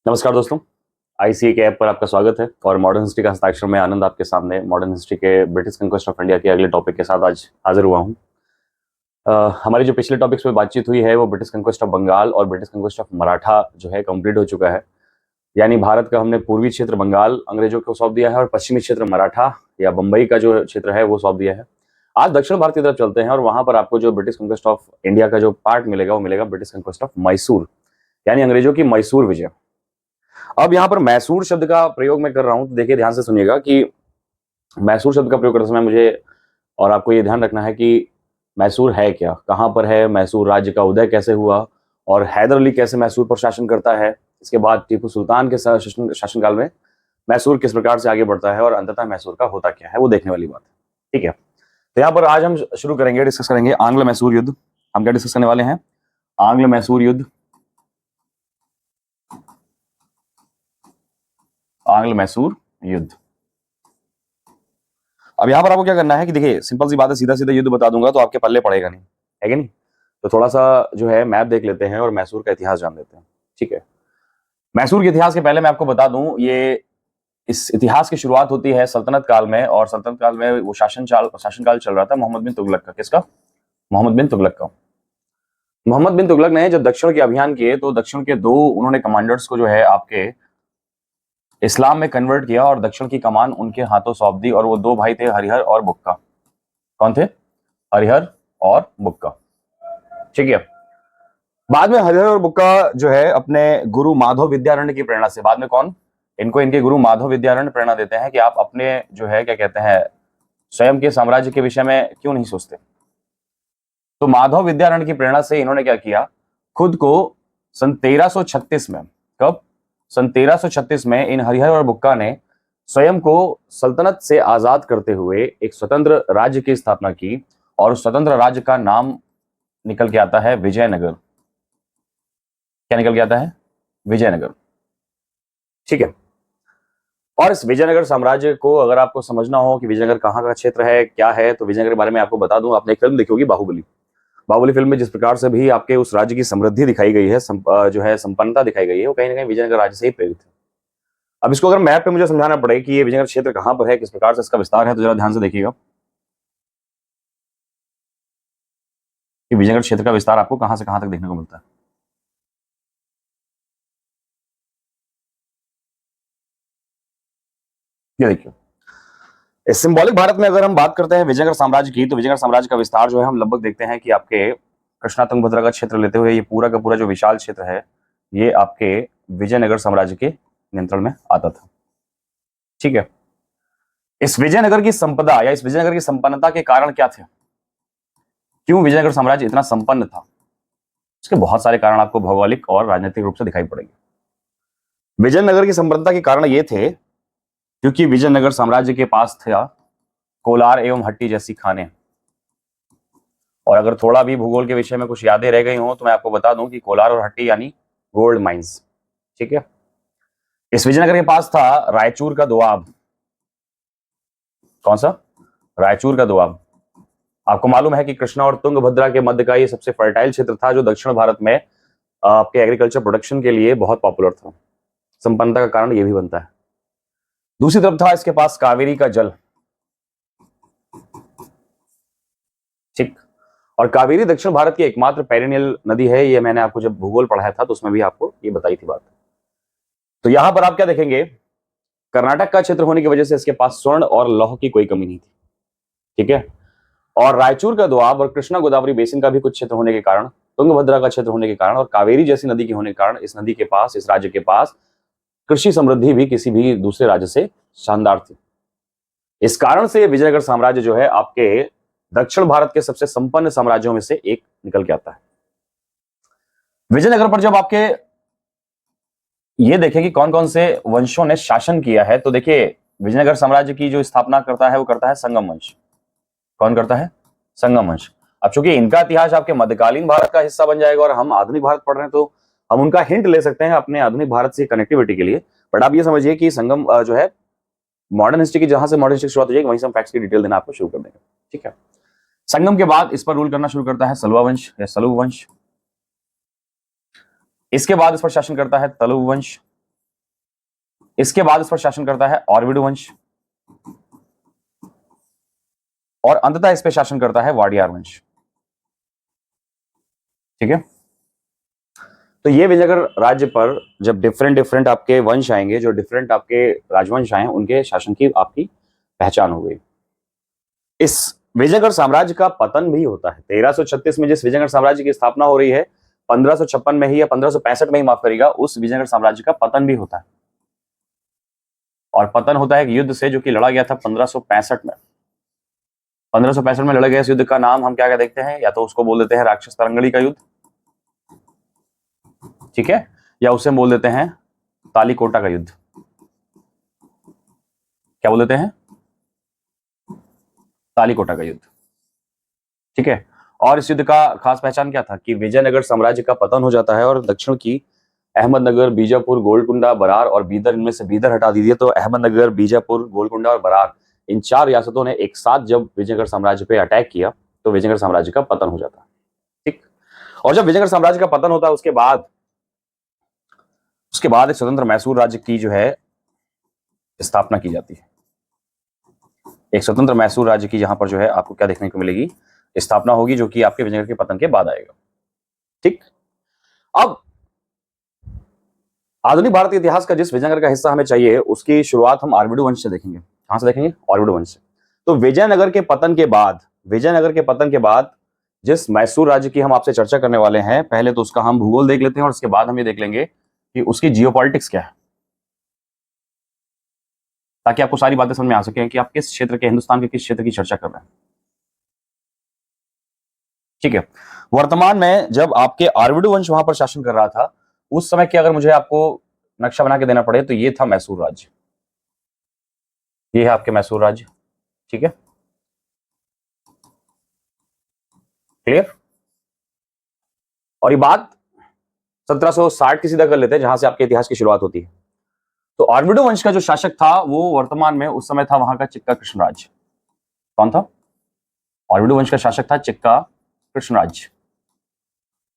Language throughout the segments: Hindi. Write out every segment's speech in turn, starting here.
नमस्कार दोस्तों। आईसीए के ऐप पर आपका स्वागत है और मॉडर्न हिस्ट्री का हस्ताक्षर में आनंद आपके सामने मॉडर्न हिस्ट्री के ब्रिटिश कंक्वेस्ट ऑफ इंडिया के अगले टॉपिक के साथ आज हाजिर हुआ हूं। हमारी जो पिछले टॉपिक्स पे बातचीत हुई है वो ब्रिटिश कंक्वेस्ट ऑफ बंगाल और ब्रिटिश कंक्वेस्ट ऑफ मराठा जो है कंप्लीट हो चुका है। यानी भारत का हमने पूर्वी क्षेत्र बंगाल अंग्रेजों को सौंप दिया है और पश्चिमी क्षेत्र मराठा या बंबई का जो क्षेत्र है वो सौंप दिया है। आज दक्षिण भारत की तरफ चलते हैं और वहां पर आपको जो ब्रिटिश कंक्वेस्ट ऑफ इंडिया का जो पार्ट मिलेगा वो मिलेगा ब्रिटिश कंक्वेस्ट ऑफ मैसूर, यानी अंग्रेजों की मैसूर विजय। अब यहाँ पर मैसूर शब्द का प्रयोग मैं कर रहा हूं तो देखिए ध्यान से सुनिएगा कि मैसूर शब्द का प्रयोग करते समय मुझे और आपको ये ध्यान रखना है कि मैसूर है क्या, कहाँ पर है, मैसूर राज्य का उदय कैसे हुआ और हैदर अली कैसे मैसूर पर शासन करता है, इसके बाद टीपू सुल्तान के शासनकाल में मैसूर किस प्रकार से आगे बढ़ता है और अंततः मैसूर का होता क्या है, वो देखने वाली बात है। ठीक है, तो यहाँ पर आज हम शुरू करेंगे, डिस्कस करेंगे आंग्ल मैसूर युद्ध। हम क्या डिस्कस करने वाले हैं? आंग्ल मैसूर युद्ध। आंग्ल मैसूर युद्ध। अब यहां पर आपको क्या करना है कि देखिए सिंपल सी बात है, सीधा सीधा युद्ध बता दूंगा तो आपके पल्ले पड़ेगा नहीं, है कि नहीं? तो थोड़ा सा जो है मैप देख लेते हैं और मैसूर का इतिहास जान लेते हैं। ठीक है, मैसूर के इतिहास के पहले मैं आपको बता दूं, ये इस इतिहास की शुरुआत होती है सल्तनत काल में और सल्तनत काल में वो शासनकाल चल रहा था मोहम्मद बिन तुगलक का। किसका? मोहम्मद बिन तुगलक का। मोहम्मद बिन तुगलक ने जब दक्षिण के अभियान किए तो दक्षिण के दो उन्होंने कमांडर्स को जो है आपके इस्लाम में कन्वर्ट किया और दक्षिण की कमान उनके हाथों सौंप दी और वो दो भाई थे, हरिहर और बुक्का। कौन थे? हरिहर और बुक्का। ठीक है, बाद में हरिहर और बुक्का जो है अपने गुरु माधव विद्यारण्य की प्रेरणा से, बाद में कौन? इनको इनके गुरु माधव विद्यारण्य प्रेरणा देते हैं कि आप अपने जो है क्या कहते हैं स्वयं के साम्राज्य के विषय में क्यों नहीं सोचते। तो माधव विद्यारण्य की प्रेरणा से इन्होंने क्या किया, खुद को सन 1336 में, कब? सन 1336 में इन हरिहर और बुक्का ने स्वयं को सल्तनत से आजाद करते हुए एक स्वतंत्र राज्य की स्थापना की और उस स्वतंत्र राज्य का नाम निकल के आता है विजयनगर। क्या निकल के आता है? विजयनगर। ठीक है, और इस विजयनगर साम्राज्य को अगर आपको समझना हो कि विजयनगर कहाँ का क्षेत्र है, क्या है, तो विजयनगर के बारे में आपको बता दूं, आपने एक फिल्म देखी होगी बाहुबली। बाहुबली फिल्म में जिस प्रकार से भी आपके उस राज्य की समृद्धि दिखाई गई है, जो है संपन्नता दिखाई गई है, वो कहीं ना कहीं विजयनगर राज्य से ही प्रेरित है। अब इसको अगर मैप पे मुझे समझाना पड़े कि ये विजयनगर क्षेत्र कहां पर है, किस प्रकार से इसका विस्तार है, तो जरा ध्यान से देखिएगा कि विजयनगर क्षेत्र का विस्तार आपको कहां से कहां तक देखने को मिलता है। ये देखिए, इस सिंबॉलिक भारत में अगर हम बात करते हैं विजयनगर साम्राज्य की, तो विजयनगर साम्राज्य का विस्तार जो है हम लगभग देखते हैं कि आपके कृष्णा तुंगभद्रा का क्षेत्र लेते हुए ये पूरा का पूरा जो विशाल क्षेत्र है ये आपके विजयनगर साम्राज्य के नियंत्रण में आता था। ठीक है, इस विजयनगर की संपदा या इस विजयनगर की संपन्नता के कारण क्या थे? क्यों विजयनगर साम्राज्य इतना संपन्न था? इसके बहुत सारे कारण आपको भौगोलिक और राजनीतिक रूप से दिखाई पड़ेंगे। विजयनगर की संपन्नता के कारण ये थे क्योंकि विजयनगर साम्राज्य के पास था कोलार एवं हट्टी जैसी खानें। और अगर थोड़ा भी भूगोल के विषय में कुछ यादें रह गई हो तो मैं आपको बता दूं कि कोलार और हट्टी यानी गोल्ड माइंस। ठीक है, इस विजयनगर के पास था रायचूर का दोआब। कौन सा? रायचूर का दोआब। आपको मालूम है कि कृष्णा और तुंगभद्रा के मध्य का ये सबसे फर्टाइल क्षेत्र था जो दक्षिण भारत में आपके एग्रीकल्चर प्रोडक्शन के लिए बहुत पॉपुलर था। संपन्नता का कारण यह भी बनता है। दूसरी तरफ था इसके पास कावेरी का जल। ठीक, और कावेरी दक्षिण भारत की एकमात्र पेरिनियल नदी है, ये मैंने आपको जब भूगोल पढ़ाया था तो उसमें भी आपको ये बताई थी बात। तो यहां पर आप क्या देखेंगे, कर्नाटक का क्षेत्र होने की वजह से इसके पास स्वर्ण और लौह की कोई कमी नहीं थी। ठीक है, और रायचूर का दोआब और कृष्णा गोदावरी बेसिन का भी कुछ क्षेत्र होने के कारण, तुंगभद्रा का क्षेत्र होने के कारण और कावेरी जैसी नदी के होने के कारण इस नदी के पास, इस राज्य के पास कृषि समृद्धि भी किसी भी दूसरे राज्य से शानदार थी। इस कारण से विजयनगर साम्राज्य जो है आपके दक्षिण भारत के सबसे संपन्न साम्राज्यों में से एक निकल के आता है। विजयनगर पर जब आपके ये देखें कि कौन कौन से वंशों ने शासन किया है, तो देखिए विजयनगर साम्राज्य की जो स्थापना करता है वो करता है संगम वंश। कौन करता है? संगम वंश। अब चूंकि इनका इतिहास आपके मध्यकालीन भारत का हिस्सा बन जाएगा और हम आधुनिक भारत पढ़ रहे हैं तो हम उनका हिंट ले सकते हैं अपने आधुनिक भारत से कनेक्टिविटी के लिए। बट आप ये समझिए कि संगम जो है मॉडर्न हिस्ट्री की, जहां से मॉडर्न हिस्ट्री की शुरुआत हो जाएगी वहीं से हम फैक्ट्स की डिटेल देना आपको शुरू कर देंगे। ठीक है, संगम के बाद इस पर रूल करना शुरू करता है सलवा वंश या सलुव वंश। इसके बाद इस पर शासन करता है तलुव वंश। इसके बाद इस पर शासन करता है ऑर्बिड वंश, और अंततः इस पर शासन करता है वाडियार वंश। ठीक है, तो ये विजयनगर राज्य पर जब डिफरेंट डिफरेंट आपके वंश आएंगे, जो डिफरेंट आपके राजवंश आए, उनके शासन की आपकी पहचान हो गई। इस विजयनगर साम्राज्य का पतन भी होता है 1336 में। जिस विजयनगर साम्राज्य की स्थापना हो रही है 1556 में ही या 1565 में ही, माफ करिएगा, उस विजयनगर साम्राज्य का पतन भी होता है। और पतन होता है एक युद्ध से जो कि लड़ा गया था 1565 में। 1565 में लड़े गए इस युद्ध का नाम हम क्या क्या देखते हैं, या तो उसको बोल देते हैं राक्षस तरंगड़ी का युद्ध, ठीक है, या उसे बोल देते हैं तालीकोटा का युद्ध। क्या बोल देते हैं? तालीकोटा का युद्ध। ठीक है, और इस युद्ध का खास पहचान क्या था कि विजयनगर साम्राज्य का पतन हो जाता है और दक्षिण की अहमदनगर, बीजापुर, गोलकुंडा, बरार और बीदर, इनमें से बीदर हटा दीजिए तो अहमदनगर, बीजापुर, गोलकुंडा और बरार, इन 4 रियासतों ने एक साथ जब विजयनगर साम्राज्य पे अटैक किया तो विजयनगर साम्राज्य का पतन हो जाता है। ठीक, और जब विजयनगर साम्राज्य का पतन होता है उसके बाद एक स्वतंत्र मैसूर राज्य की जो है स्थापना की जाती है। एक स्वतंत्र मैसूर राज्य की जहां पर जो है आपको क्या देखने को मिलेगी, स्थापना होगी, जो कि आपके विजयनगर के पतन के बाद आएगा। ठीक, अब आधुनिक भारतीय इतिहास का जिस विजयनगर का हिस्सा हमें चाहिए उसकी शुरुआत हम ऑर्बिडो वंश से देखेंगे। कहां से देखेंगे? ऑर्बिडो वंश से। तो विजयनगर के पतन के बाद जिस मैसूर राज्य की हम आपसे चर्चा करने वाले हैं, पहले तो उसका हम भूगोल देख लेते हैं और उसके बाद हम ये देख लेंगे कि उसकी जियोपॉलिटिक्स क्या है, ताकि आपको सारी बातें समझ में आ सके कि आप किस क्षेत्र के, हिंदुस्तान के किस क्षेत्र की चर्चा कर रहे हैं। ठीक है, वर्तमान में जब आपके ऑर्बिडो वंश वहां पर शासन कर रहा था, उस समय की अगर मुझे आपको नक्शा बना के देना पड़े तो ये था मैसूर राज्य। ये है आपके मैसूर राज्य। ठीक है, क्लियर? और ये बात 1760 की सीधा कर लेते हैं, जहां से आपके इतिहास की शुरुआत होती है। तो ऑर्बिडो वंश का जो शासक था वो वर्तमान में उस समय था वहां का चिक्का कृष्णराज। कौन था? ऑर्बिडो वंश का शासक था चिक्का कृष्णराज।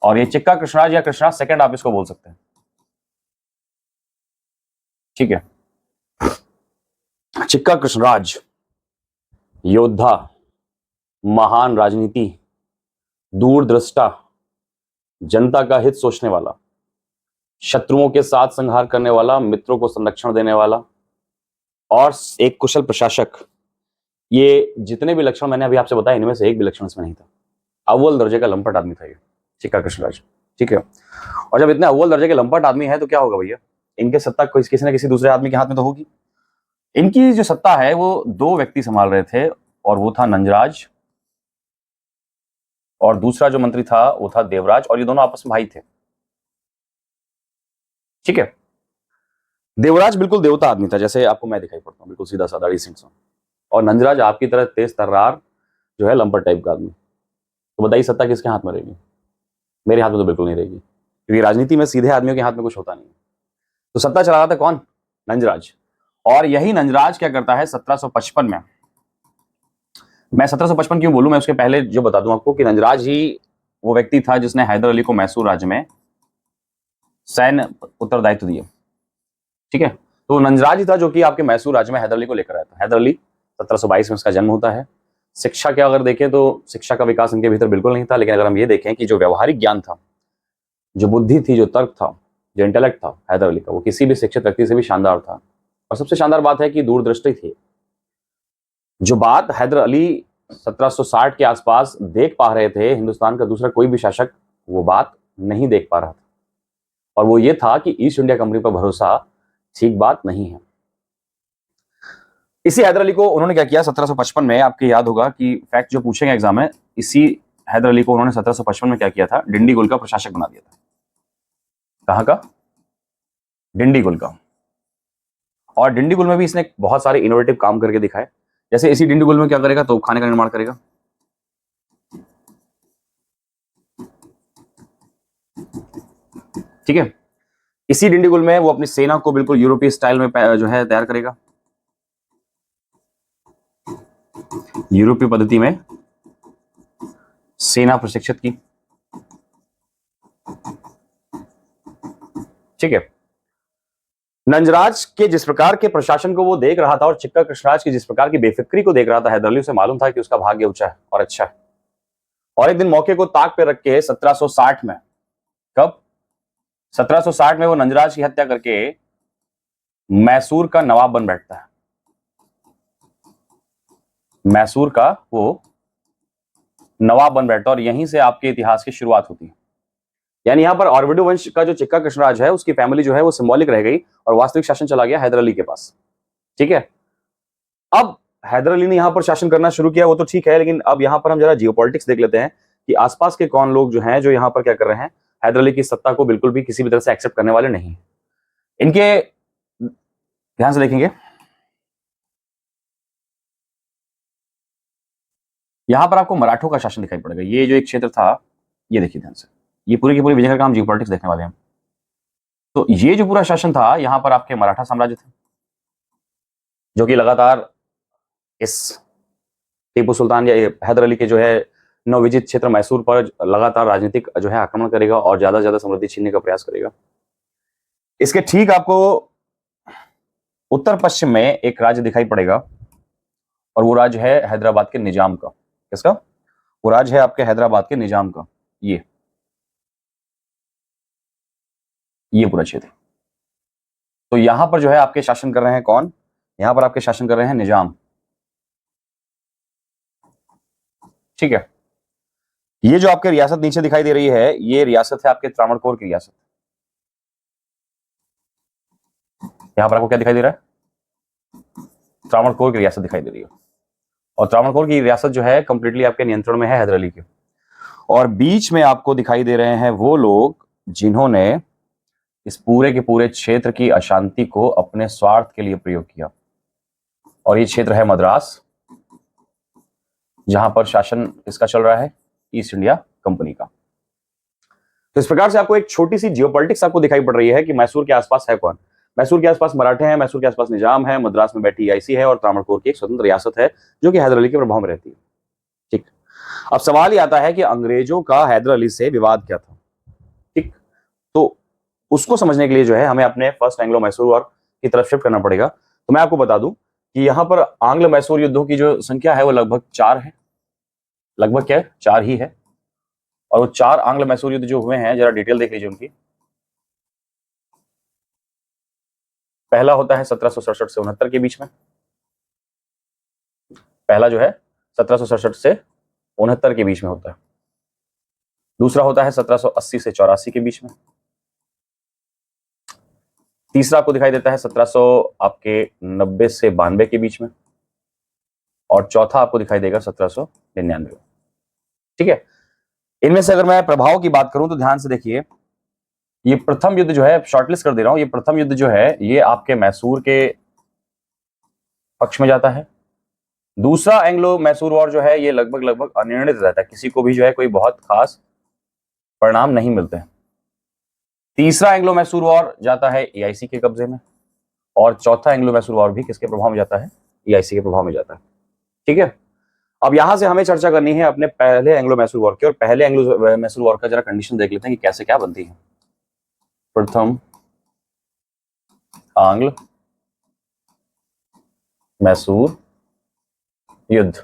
और ये चिक्का कृष्णराज या कृष्णराज सेकंड आप इसको बोल सकते हैं। ठीक है, चिक्का कृष्णराज योद्धा, महान राजनीति, दूरदृष्टा, जनता का हित सोचने वाला, शत्रुओं के साथ संहार करने वाला, मित्रों को संरक्षण देने वाला और एक कुशल प्रशासक। ये जितने भी लक्षण मैंने अभी आपसे बताए, इनमें से एक भी लक्षण इसमें नहीं था। अव्वल दर्जे का लंपट आदमी था ये चिक्का कृष्णराज। ठीक है, और जब इतने अव्वल दर्जे के लंपट आदमी है तो क्या होगा भैया, इनके सत्ता किसी न किसी दूसरे आदमी के हाथ में तो होगी। इनकी जो सत्ता है वो 2 व्यक्ति संभाल रहे थे, और वो था नंजराज, और दूसरा जो मंत्री था वो था देवराज, और ये दोनों आपस में भाई थे। ठीक है, देवराज बिल्कुल देवता आदमी था, जैसे आपको मैं दिखाई पड़ता हूँ, बिल्कुल सीधा साधा डिसेंट सा। और नंजराज आपकी तरह तेज तर्रार जो है लंपट टाइप का आदमी। तो बताइए सत्ता किसके हाथ में रहेगी? मेरे हाथ में तो बिल्कुल नहीं रहेगी, क्योंकि राजनीति में सीधे आदमियों के हाथ में कुछ होता नहीं। तो सत्ता चला रहा था कौन? नंजराज। और यही नंजराज क्या करता है 1755 में, मैं 1755 क्यों बोलूं, मैं उसके पहले जो बता दूं आपको कि नंजराज ही वो व्यक्ति था जिसने हैदर अली को मैसूर राज्य में सैन्य उत्तरदायित्व दिया। ठीक है, तो नंजराज ही था जो कि आपके मैसूर राज्य में हैदर अली को लेकर आया था। हैदर अली 1722 में उसका जन्म होता है। शिक्षा के अगर देखें तो शिक्षा का विकास इनके भीतर बिल्कुल नहीं था, लेकिन अगर हम ये देखें कि जो व्यवहारिक ज्ञान था, जो बुद्धि थी, जो तर्क था, जो इंटेलेक्ट था हैदर अली का, वो किसी भी शिक्षित व्यक्ति से भी शानदार था। और सबसे शानदार बात है कि दूरदृष्टि थी। जो बात हैदर अली 1760 के आसपास देख पा रहे थे, हिंदुस्तान का दूसरा कोई भी शासक वो बात नहीं देख पा रहा था, और वो ये था कि ईस्ट इंडिया कंपनी पर भरोसा ठीक बात नहीं है। इसी हैदर अली को उन्होंने क्या किया 1755 में, आपको याद होगा कि फैक्ट जो पूछेंगे एग्जाम में, इसी हैदर अली को उन्होंने 1755 में क्या किया था, डिंडीगुल का प्रशासक बना दिया था। कहां का? डिंडीगुल का। और डिंडीगुल में भी इसने बहुत सारे इनोवेटिव काम करके दिखाए। जैसे इसी डिंडीगुल में क्या करेगा, तोपखाने का निर्माण करेगा। ठीक है, इसी डिंडीगुल में वो अपनी सेना को बिल्कुल यूरोपीय स्टाइल में जो है तैयार करेगा, यूरोपीय पद्धति में सेना प्रशिक्षित की। ठीक है, नंजराज के जिस प्रकार के प्रशासन को वो देख रहा था और चिक्का कृष्णराज की जिस प्रकार की बेफिक्री को देख रहा था, हैदर अली उसे मालूम था कि उसका भाग्य ऊंचा है और अच्छा है। और एक दिन मौके को ताक पे रख के 1760 में, कब 1760 में वो नंजराज की हत्या करके मैसूर का नवाब बन बैठता है। मैसूर का वो नवाब बन बैठता है और यहीं से आपके इतिहास की शुरुआत होती है। यानी यहां पर ऑर्बिडो वंश का जो चिक्का कृष्णराज है उसकी फैमिली जो है वो सिंबॉलिक रह गई और वास्तविक शासन चला गया हैदर अली के पास। ठीक है, अब हैदर अली ने यहां पर शासन करना शुरू किया, वो तो ठीक है, लेकिन अब यहां पर हम जरा जियोपॉलिटिक्स देख लेते हैं कि आसपास के कौन लोग जो हैं जो यहां पर क्या कर रहे हैं, हैदर अली की सत्ता को बिल्कुल भी किसी भी तरह से एक्सेप्ट करने वाले नहीं। इनके ध्यान से देखेंगे, यहां पर आपको मराठों का शासन दिखाई पड़ेगा। ये जो एक क्षेत्र था, ये देखिए ध्यान से, ये पूरी की पूरी विजयनगर का हम जियोपॉलिटिक्स देखने वाले हैं। तो ये जो पूरा शासन था, यहां पर आपके मराठा साम्राज्य थे जो कि लगातार इस टीपू सुल्तान या हैदर अली के जो है नवविजित क्षेत्र मैसूर पर लगातार राजनीतिक जो है आक्रमण करेगा और ज्यादा से ज्यादा समृद्धि छीनने का प्रयास करेगा। इसके ठीक आपको उत्तर पश्चिम में एक राज्य दिखाई पड़ेगा और वो राज्य है हैदराबाद के निजाम का। किसका? वो राज्य है आपके हैदराबाद के निजाम का। ये पूरा क्षेत्र। तो यहां पर जो है आपके शासन कर रहे हैं कौन? यहां पर आपके शासन कर रहे हैं निजाम। ठीक है, ये जो आपके रियासत नीचे दिखाई दे रही है, ये रियासत है आपके त्रावणकोर की रियासत। यहां पर आपको क्या दिखाई दे रहा है? त्रावणकोर की रियासत दिखाई दे रही है और त्रावणकोर की रियासत जो है कंप्लीटली आपके नियंत्रण में है हैदर अली के। और बीच में आपको दिखाई दे रहे हैं वो लोग जिन्होंने इस पूरे के पूरे क्षेत्र की अशांति को अपने स्वार्थ के लिए प्रयोग किया। और ये क्षेत्र है मद्रास, जहां पर शासन इसका चल रहा है ईस्ट इंडिया कंपनी का। तो इस प्रकार से आपको एक छोटी सी जियोपॉलिटिक्स आपको दिखाई पड़ रही है कि मैसूर के आसपास है कौन। मैसूर के आसपास मराठे हैं, मैसूर के आसपास निजाम है, मद्रास में बैठी ईआईसी है और त्रावणकोर की एक स्वतंत्र रियासत है जो कि हैदर अली के प्रभाव में रहती है। ठीक, अब सवाल ये आता है कि अंग्रेजों का हैदर अली से विवाद क्या था। ठीक, तो उसको समझने के लिए जो है हमें अपने फर्स्ट एंग्लो मैसूर वॉर की तरफ शिफ्ट करना पड़ेगा। तो मैं आपको बता दूं कि यहां पर आंग्ल मैसूर युद्धों की जो संख्या है वो लगभग 4 है। लगभग क्या है? 4 ही है। और वो 4 आंग्ल मैसूर युद्ध जो हुए हैं, जरा डिटेल देख लीजिए उनकी। पहला होता है 1767 से 69 के बीच में। पहला जो है 1767 से 69 के बीच में होता है। दूसरा होता है 1780 से 84 के बीच में। तीसरा आपको दिखाई देता है 1700 आपके 90 से 92 के बीच में। और चौथा आपको दिखाई देगा 1799। ठीक है, इनमें से अगर मैं प्रभाव की बात करूं तो ध्यान से देखिए, ये प्रथम युद्ध जो है, शॉर्टलिस्ट कर दे रहा हूं, ये प्रथम युद्ध जो है ये आपके मैसूर के पक्ष में जाता है। दूसरा एंग्लो मैसूर वॉर जो है ये लगभग लगभग अनिर्णित रहता है, किसी को भी जो है कोई बहुत खास परिणाम नहीं मिलते हैं। तीसरा एंग्लो मैसूर वॉर जाता है ईआईसी के कब्जे में और चौथा एंग्लो मैसूर वॉर भी किसके प्रभाव में जाता है? ईआईसी के प्रभाव में जाता है। ठीक है, अब यहां से हमें चर्चा करनी है अपने पहले एंग्लो मैसूर वॉर की। और पहले एंग्लो मैसूर वॉर का जरा कंडीशन देख लेते हैं कि कैसे क्या बनती है। प्रथम आंग्ल मैसूर युद्ध,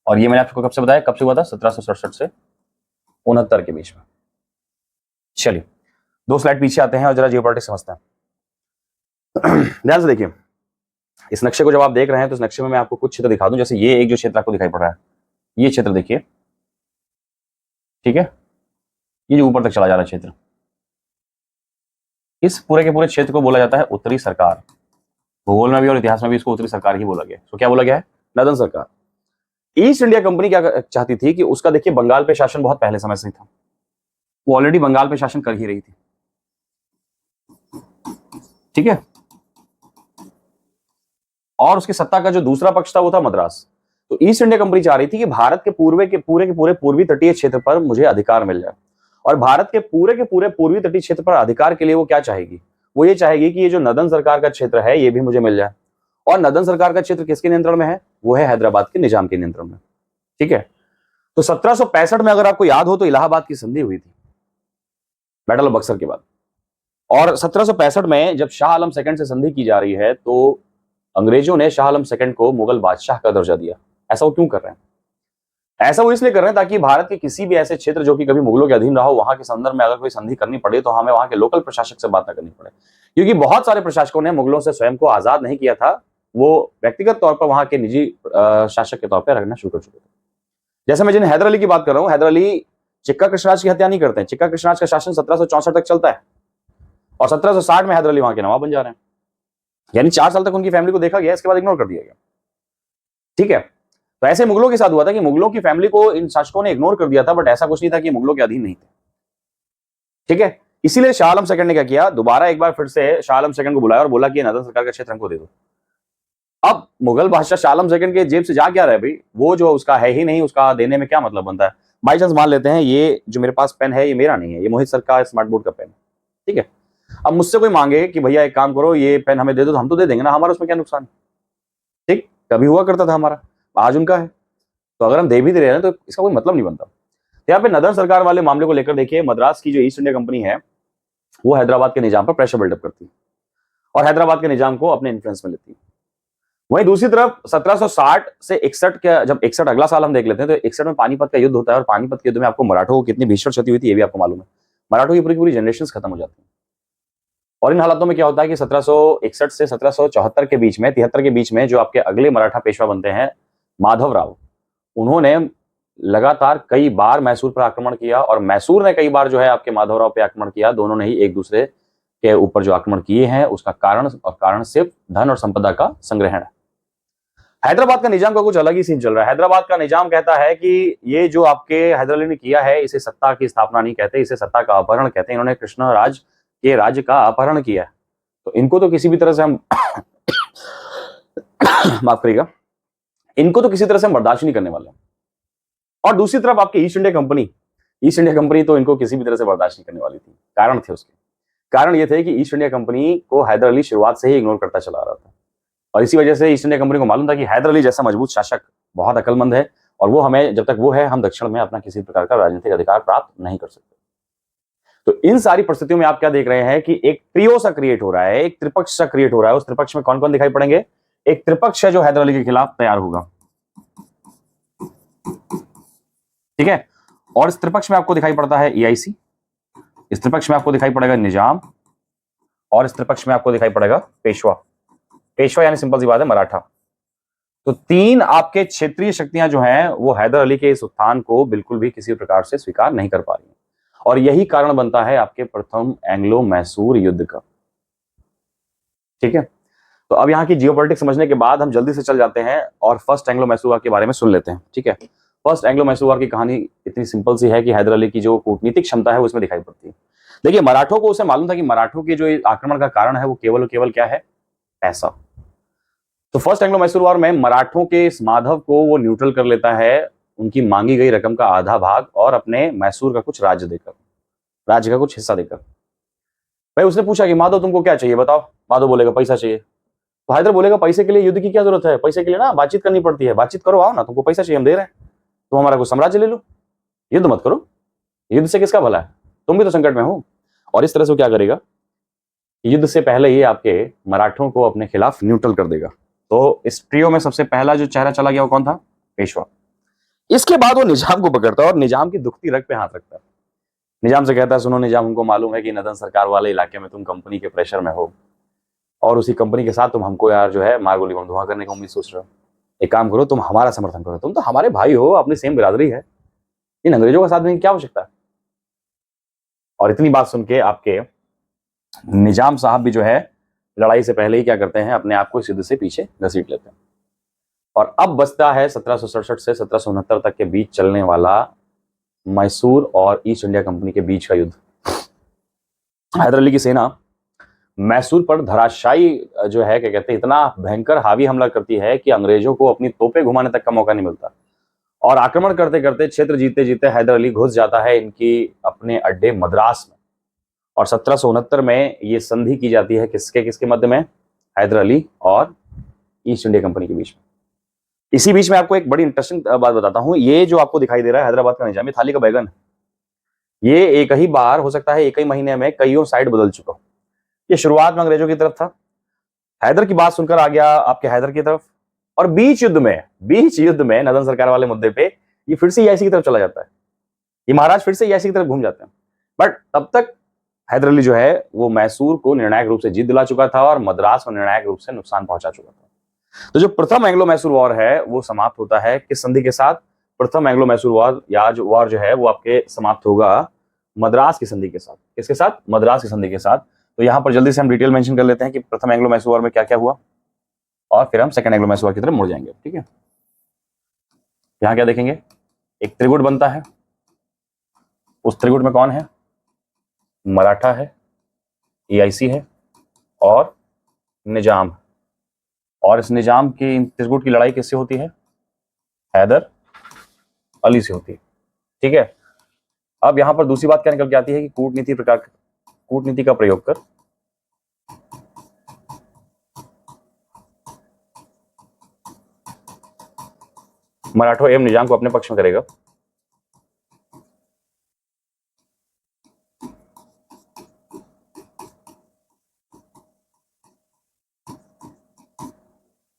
और ये मैंने आपको कब से बताया, कब से हुआ था? 1767 से 69 के बीच में। चलिए 2 स्लाइड पीछे आते हैं और जरा जियोपॉलिटिक्स समझते हैं। ध्यान से देखिए, इस नक्शे को जब आप देख रहे हैं तो इस नक्शे में मैं आपको कुछ क्षेत्र दिखा दूं। जैसे ये एक जो क्षेत्र आपको दिखाई पड़ रहा है, ये क्षेत्र देखिए। ठीक है, ये जो ऊपर तक चला जा रहा है क्षेत्र, इस पूरे के पूरे क्षेत्र को बोला जाता है उत्तरी सरकार। भूगोल में भी और इतिहास में भी इसको उत्तरी सरकार ही बोला गया। तो क्या बोला गया है? नदन सरकार। ईस्ट इंडिया कंपनी क्या चाहती थी कि उसका देखिए बंगाल पे शासन बहुत पहले समय से था, वो ऑलरेडी बंगाल पे शासन कर ही रही थी। ठीक है, और उसकी सत्ता का जो दूसरा पक्ष था वो था मद्रास। तो ईस्ट इंडिया कंपनी चाह रही थी कि भारत के पूरे पूर्वी तटीय क्षेत्र पर मुझे अधिकार मिल जाए। और भारत के पूरे पूर्वी तटीय क्षेत्र पर अधिकार के लिए वो क्या चाहेगी? वो ये चाहेगी कि ये जो नदन सरकार का क्षेत्र है ये भी मुझे मिल जाए। और नदन सरकार का क्षेत्र किसके नियंत्रण में है? वो है हैदराबाद के निजाम के नियंत्रण में। ठीक है, तो 1765 में अगर आपको याद हो तो इलाहाबाद की संधि हुई थी, बैटल ऑफ बक्सर के बाद। और 1765 में जब शाह आलम सेकंड से संधि की जा रही है तो अंग्रेजों ने शाह आलम सेकंड को मुगल बादशाह का दर्जा दिया। ऐसा वो क्यों कर रहे हैं? ऐसा वो इसलिए कर रहे हैं ताकि भारत के किसी भी ऐसे क्षेत्र जो कि कभी मुगलों के अधीन रहा हो, वहां के संदर्भ में अगर कोई संधि करनी पड़े तो हमें वहां के लोकल प्रशासक से बात ना करनी पड़े, क्योंकि बहुत सारे प्रशासकों ने मुगलों से स्वयं को आजाद नहीं किया था, वो व्यक्तिगत तौर पर वहां के निजी शासक के तौर पर रहना शुरू कर चुके थे। जैसे मैं जिन हैदर अली की बात कर रहा हूँ, हैदर अली चिक्का कृष्णराज की हत्या नहीं करते हैं। चिक्का कृष्णराज का शासन 1764 तक चलता है और 1760 में हैदर अली वहां के नवाब बन जा रहे हैं, यानी 4 साल तक उनकी फैमिली को देखा गया, इसके बाद इग्नोर कर दिया गया। ठीक है, तो ऐसे मुगलों के साथ हुआ था कि मुगलों की फैमिली को इन शासकों ने इग्नोर कर दिया था, बट ऐसा कुछ नहीं था कि मुगलों के अधीन नहीं थे। ठीक है, इसीलिए शाह आलम सेकंड ने क्या किया, दोबारा एक बार फिर से शाह आलम सेकंड को बुलाया और बोला कि नदन सरकार का क्षेत्र हमको दे दो। अब मुगल बादशाह शाह आलम सेकंड के जेब से जा क्या रहा है भाई, वो जो उसका है ही नहीं, उसका देने में क्या मतलब बनता है? बाई चांस मान लेते हैं ये जो मेरे पास पेन है ये मेरा नहीं है, ये मोहित सर का स्मार्ट बोर्ड का पेन है। ठीक है, अब मुझसे कोई मांगे कि भैया एक काम करो ये पेन हमें दे दो, तो हम तो दे देंगे ना, हमारा उसमें क्या नुकसान है? ठीक, कभी हुआ करता था हमारा, आज उनका है, तो अगर हम दे भी दे रहे हैं तो इसका कोई मतलब नहीं बनता। तो यहाँ पे नदन सरकार वाले मामले को लेकर देखिए, मद्रास की जो ईस्ट इंडिया कंपनी है वो हैदराबाद के निजाम पर प्रेशर बिल्डअप करती है और हैदराबाद के निजाम को अपने इन्फ्लुएंस में लेती है। वहीं दूसरी तरफ 1760 से 61 के, जब 61 अगला साल हम देख लेते हैं, तो 61 में पानीपत का युद्ध होता है और पानीपत के युद्ध में आपको मराठों को कितनी भीषण क्षति हुई थी ये भी आपको मालूम है। मराठों की पूरी जनरेशन खत्म हो जाती है। और इन हालातों में क्या होता है कि 1761 से 1774 के बीच में, 73 के बीच में जो आपके अगले मराठा पेशवा बनते हैं माधवराव, उन्होंने लगातार कई बार मैसूर पर आक्रमण किया और मैसूर ने कई बार जो है आपके माधवराव पे आक्रमण किया। दोनों ने ही एक दूसरे के ऊपर जो आक्रमण किए हैं उसका कारण सिर्फ धन और संपदा का संग्रहण है। हैदराबाद का निजाम का कुछ अलग ही सीन चल रहा है। हैदराबाद का निजाम कहता है कि ये जो आपके हैदर अली ने किया है इसे सत्ता की स्थापना नहीं कहते, इसे सत्ता का अपहरण कहते हैं। इन्होंने कृष्णराज के राज्य का अपहरण किया है, तो इनको तो किसी भी तरह से हम माफ करिएगा, इनको तो किसी तरह से हम बर्दाश्त नहीं करने वाले। और दूसरी तरफ आपकी ईस्ट इंडिया कंपनी तो इनको किसी भी तरह से बर्दाश्त नहीं करने वाली थी। कारण थे उसके, कारण ये थे कि ईस्ट इंडिया कंपनी को हैदर अली शुरुआत से ही इग्नोर करता चला रहा था और इसी वजह से ईस्ट इंडिया कंपनी को मालूम था कि हैदर अली जैसा मजबूत शासक बहुत अकलमंद है और वो हमें, जब तक वो है, हम दक्षिण में अपना किसी प्रकार का राजनीतिक अधिकार प्राप्त नहीं कर सकते। तो इन सारी परिस्थितियों में आप क्या देख रहे हैं कि एक ट्रियो सा क्रिएट हो रहा है, एक त्रिपक्ष सा क्रिएट हो रहा है। उस त्रिपक्ष में कौन कौन दिखाई पड़ेंगे? एक त्रिपक्ष है जो हैदर अली के खिलाफ तैयार होगा। ठीक है, और इस त्रिपक्ष में आपको दिखाई पड़ता है EIC, इस त्रिपक्ष में आपको दिखाई पड़ेगा निजाम और इस त्रिपक्ष में आपको दिखाई पड़ेगा पेशवा यानी सिंपल सी बात है मराठा। तो 3 आपके क्षेत्रीय शक्तियां जो हैं वो हैदर अली के इस उत्थान को बिल्कुल भी किसी प्रकार से स्वीकार नहीं कर पा रही हैं और यही कारण बनता है आपके प्रथम एंग्लो मैसूर युद्ध का। ठीक है, तो अब यहाँ की जियोपॉलिटिक्स समझने के बाद हम जल्दी से चल जाते हैं और फर्स्ट एंग्लो मैसूर वार के बारे में सुन लेते हैं। ठीक है, फर्स्ट एंग्लो मैसूर वार की कहानी इतनी सिंपल सी है कि हैदर अली की जो कूटनीतिक क्षमता है वो इसमें दिखाई पड़ती है। देखिए, मराठों को उसे मालूम था कि मराठों के जो आक्रमण का कारण है वो केवल और केवल क्या है? पैसा। तो फर्स्ट एंग्लो मैसूर वार में मराठों के इस माधव को वो न्यूट्रल कर लेता है, उनकी मांगी गई रकम का आधा भाग और अपने मैसूर का कुछ राज्य का कुछ हिस्सा देकर। भाई उसने पूछा कि माधव तुमको क्या चाहिए बताओ? माधव बोलेगा पैसा चाहिए। तो हैदर बोलेगा पैसे के लिए युद्ध की क्या जरूरत है? पैसे के लिए ना बातचीत करनी पड़ती है, बातचीत करो, आओ ना, तुमको पैसा चाहिए हम दे रहे हैं, तुम हमारा कुछ साम्राज्य ले लो, युद्ध मत करो, युद्ध से किसका भला है, तुम भी तो संकट में हो। और इस तरह से वो क्या करेगा, युद्ध से पहले ही आपके मराठों को अपने खिलाफ न्यूट्रल कर देगा। तो इस ट्रियो में सबसे पहला जो चेहरा चला गया वो कौन था? पेशवा। इसके बाद वो निजाम को पकड़ता है और निजाम की दुखती रग पे हाथ रखता है। निजाम से कहता है, सुनो निजाम, हमको मालूम है कि नदन सरकार वाले इलाके में तुम कंपनी के प्रेशर में हो और उसी कंपनी के साथ तुम हमको यार जो है मार गोली बम धुआं करने का उम्मीद सोच रहे हो। एक काम करो, तुम हमारा समर्थन करो, तुम तो हमारे भाई हो, अपनी सेम बिरादरी है, इन अंग्रेजों का साथ देने की क्या आवश्यकता है? और इतनी बात सुन के आपके निजाम साहब भी जो है लड़ाई से पहले ही क्या करते हैं, अपने आप को इस युद्ध से पीछे घसीट लेते हैं। और अब बचता है 1767 से 1769 तक के बीच चलने वाला मैसूर और ईस्ट इंडिया कंपनी के बीच का युद्ध। हैदर अली की सेना मैसूर पर धराशायी जो है, क्या कहते हैं, इतना भयंकर हावी हमला करती है कि अंग्रेजों को अपनी तोपें घुमाने तक का मौका नहीं मिलता और आक्रमण करते करते, क्षेत्र जीते जीते हैदर अली घुस जाता है इनकी अपने अड्डे मद्रास में। और 1769 में ये संधि की जाती है किसके मध्य में? हैदर अली और ईस्ट इंडिया कंपनी के बीच में। इसी बीच में आपको एक बड़ी इंटरेस्टिंग बात बताता हूं। ये जो आपको दिखाई दे रहा है हैदराबाद का निजाम, ये थाली का बैगन, ये एक ही बार हो सकता है, एक ही महीने में कईयों साइड बदल चुका। ये शुरुआत में अंग्रेजों की तरफ था, हैदर की बात सुनकर आ गया आपके हैदर की तरफ, और बीच युद्ध में नजम सरकार वाले मुद्दे पे ये फिर से ईआईसी की तरफ चला जाता है, ये महाराज फिर से ईआईसी की तरफ घूम जाते हैं। बट तब तक हैदर अली जो है वो मैसूर को निर्णायक रूप से जीत दिला चुका था और मद्रास को निर्णायक रूप से नुकसान पहुंचा चुका था। तो जो प्रथम एंग्लो मैसूर वॉर है वो समाप्त होता है किस संधि के साथ? प्रथम एंग्लो मैसूर वॉर या जो वॉर जो है वो आपके समाप्त होगा मद्रास की संधि के साथ। किसके साथ? मद्रास की संधि के साथ। तो यहां पर जल्दी से हम डिटेल मेंशन कर लेते हैं कि प्रथम एंग्लो मैसूर वॉर में क्या क्या हुआ, और फिर हम सेकंड एंग्लो मैसूर वॉर की तरफ मुड़ जाएंगे। ठीक है, यहां क्या देखेंगे, एक त्रिगुट बनता है, उस त्रिगुट में कौन है? मराठा है, ईआईसी है और निजाम। और इस निजाम की त्रिगुट की लड़ाई किससे होती है? हैदर अली से होती है। ठीक है, अब यहां पर दूसरी बात क्या निकल के आती है कि कूटनीति का प्रयोग कर मराठों एवं निजाम को अपने पक्ष में करेगा।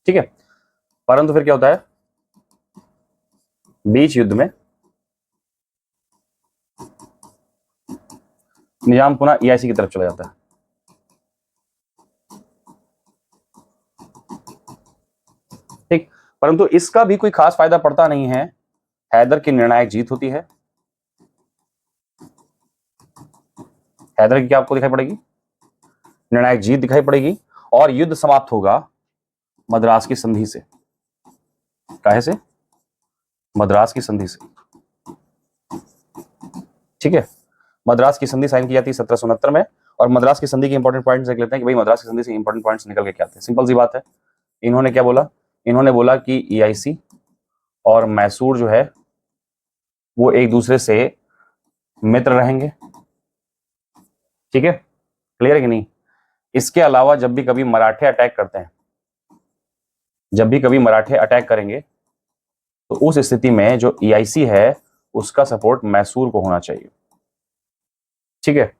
ठीक है, परंतु फिर क्या होता है, बीच युद्ध में निजाम पुनः ईआईसी की तरफ चला जाता है। ठीक, परंतु इसका भी कोई खास फायदा पड़ता नहीं है। हैदर की निर्णायक जीत होती है। हैदर की क्या आपको दिखाई पड़ेगी? निर्णायक जीत दिखाई पड़ेगी, और युद्ध समाप्त होगा मद्रास की संधि से। काहे से? मद्रास की संधि से। ठीक है, मद्रास की संधि साइन की जाती है 1769 में, और मद्रास की संधि के इंपॉर्टेंट पॉइंट्स देख लेते हैं कि भाई मद्रास की संधि से इंपॉर्टेंट पॉइंट्स निकल के क्या आते हैं। सिंपल सी बात है, इन्होंने क्या बोला? इन्होंने बोला कि ईआईसी और मैसूर जो है वो एक दूसरे से मित्र रहेंगे। ठीक है, क्लियर है कि नहीं? इसके अलावा जब भी कभी मराठे अटैक करते हैं, जब भी कभी मराठे अटैक करेंगे तो उस स्थिति में जो ईआईसी है उसका सपोर्ट मैसूर को होना चाहिए। ठीक है,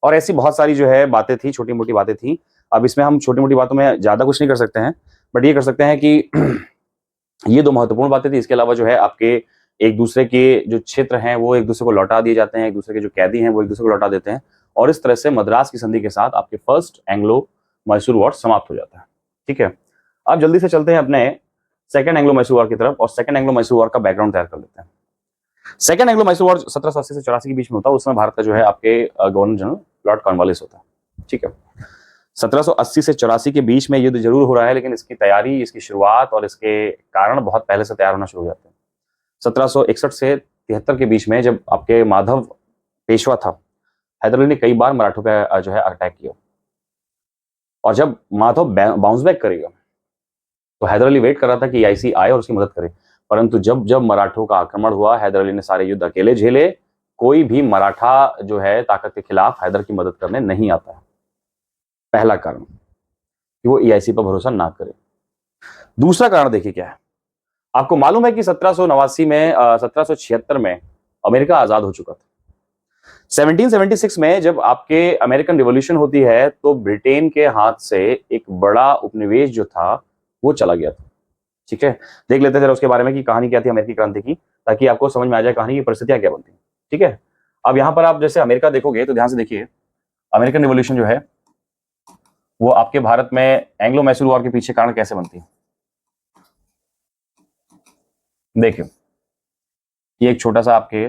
और ऐसी बहुत सारी जो है बातें थी, छोटी मोटी बातें थी। अब इसमें हम छोटी मोटी बातों में ज्यादा कुछ नहीं कर सकते हैं, बट ये कर सकते हैं कि ये दो महत्वपूर्ण बातें थी। इसके अलावा जो है आपके एक दूसरे के जो क्षेत्र हैं वो एक दूसरे को लौटा दिए जाते हैं, एक दूसरे के जो कैदी हैं वो एक दूसरे को लौटा देते हैं, और इस तरह से मद्रास की संधि के साथ आपके फर्स्ट एंग्लो मैसूर वॉर समाप्त हो जाता है। ठीक है, अब जल्दी से चलते हैं अपने सेकंड एंग्लो मैसूर वॉर की तरफ, और सेकंड एंग्लो मैसूर वॉर का बैकग्राउंड तैयार कर लेते हैं। सेकंड एंग्लो मैसूर वॉर 1780 से 84 के बीच में होता है। उसमें भारत का जो है आपके गवर्नर जनरल लॉर्ड कॉर्नवालिस होता है। ठीक है, 1780 से 84 के बीच में युद्ध जरूर हो रहा है, लेकिन इसकी तैयारी, इसकी शुरुआत और इसके कारण बहुत पहले से तैयार होना शुरू हो जाते हैं। 1761 से 73 के बीच में जब आपके माधव पेशवा था, हैदर अली ने कई बार मराठों पे जो है अटैक किया, और जब माधव बाउंस बैक करेगा तो हैदर अली वेट कर रहा था कि ईआईसी आए और उसकी मदद करे। परंतु जब जब मराठों का आक्रमण हुआ, हैदर अली ने सारे युद्ध अकेले झेले। कोई भी मराठा जो है ताकत के खिलाफ हैदर की मदद करने नहीं आता है। पहला कारण कि वो ईआईसी पर भरोसा ना करे। दूसरा कारण देखिए क्या है। आपको मालूम है कि 1789 में 1776 में अमेरिका आजाद हो चुका था। 1776 में जब आपके अमेरिकन रिवॉल्यूशन होती है तो ब्रिटेन के हाथ से एक बड़ा उपनिवेश जो था वो चला गया था। ठीक है, देख लेते हैं जरा उसके बारे में कि कहानी क्या थी अमेरिकी क्रांति की, ताकि आपको समझ में आ जाए कहानी की परिस्थितियां क्या बनती। ठीक है, अब यहां पर आप जैसे अमेरिका देखोगे तो ध्यान से देखिए, अमेरिकन रिवॉल्यूशन जो है वो आपके भारत में एंग्लो मैसूर वॉर के पीछे कारण कैसे बनती है। देखिए, ये एक छोटा सा आपके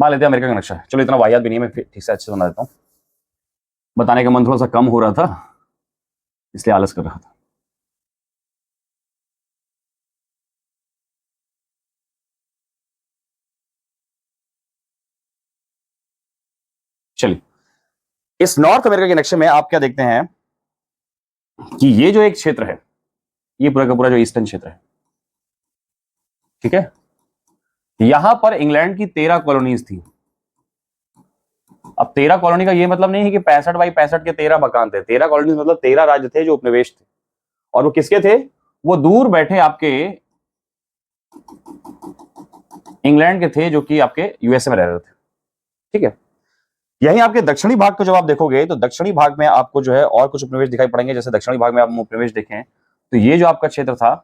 मान लेते हैं अमेरिका का नक्शा है। चलो इतना वाहियात भी नहीं है, मैं ठीक से अच्छे से बना देता हूं। बताने का मन थोड़ा सा कम हो रहा था, इसलिए आलस कर रहा था। चलिए, इस नॉर्थ अमेरिका के नक्शे में आप क्या देखते हैं कि ये जो एक क्षेत्र है, ये पूरा का पूरा जो ईस्टर्न क्षेत्र है, ठीक है, यहां पर इंग्लैंड की 13 कॉलोनीज थी। अब 13 कॉलोनी का ये मतलब नहीं है कि 65 बाई 65 के 13 मकान थे। 13 कॉलोनीज मतलब 13 राज्य थे जो उपनिवेश थे, और वो किसके थे? वो दूर बैठे आपके इंग्लैंड के थे जो कि आपके यूएसए में रह रहे थे। ठीक है, यही आपके दक्षिणी भाग को जब आप देखोगे तो दक्षिणी भाग में आपको जो है और कुछ उपनिवेश दिखाई पड़ेंगे। जैसे दक्षिणी भाग में आप उपनिवेश देखें तो ये जो आपका क्षेत्र था,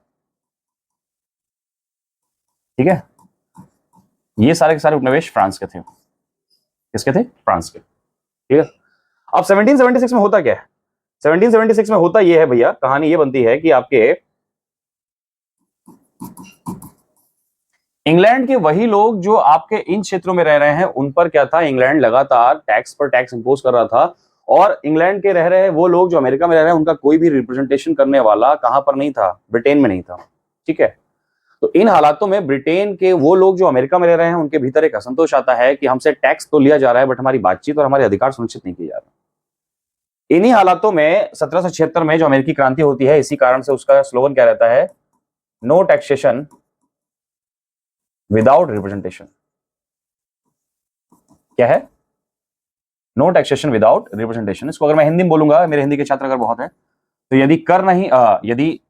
ठीक है, ये सारे के सारे उपनिवेश फ्रांस के थे। किसके थे? फ्रांस के। ठीक है, अब 1776 में होता क्या है? 1776 में होता ये है भैया, कहानी ये बनती है कि आपके इंग्लैंड के वही लोग जो आपके इन क्षेत्रों में रह रहे हैं उन पर क्या था, इंग्लैंड लगातार टैक्स पर टैक्स इंपोज कर रहा था। और इंग्लैंड के रह रहे वो लोग जो अमेरिका में रह रहे हैं उनका कोई भी रिप्रेजेंटेशन करने वाला कहां पर नहीं था? ब्रिटेन में नहीं था। ठीक है, तो इन हालातों में ब्रिटेन के वो लोग जो अमेरिका में रह रहे हैं उनके भीतर एक असंतोष आता है कि हमसे टैक्स तो लिया जा रहा है बट हमारी बातचीत और हमारे अधिकार सुनिश्चित नहीं किए जा रहे। इन्हीं हालातों में 1776 में जो अमेरिकी क्रांति होती है, इसी कारण से उसका स्लोगन क्या रहता है? No taxation without representation. क्या है? No taxation without representation. इसको अगर मैं हिंदी में बोलूंगा, मेरे हिंदी के छात्र अगर बहुत है, तो यदि कर नहीं, यदि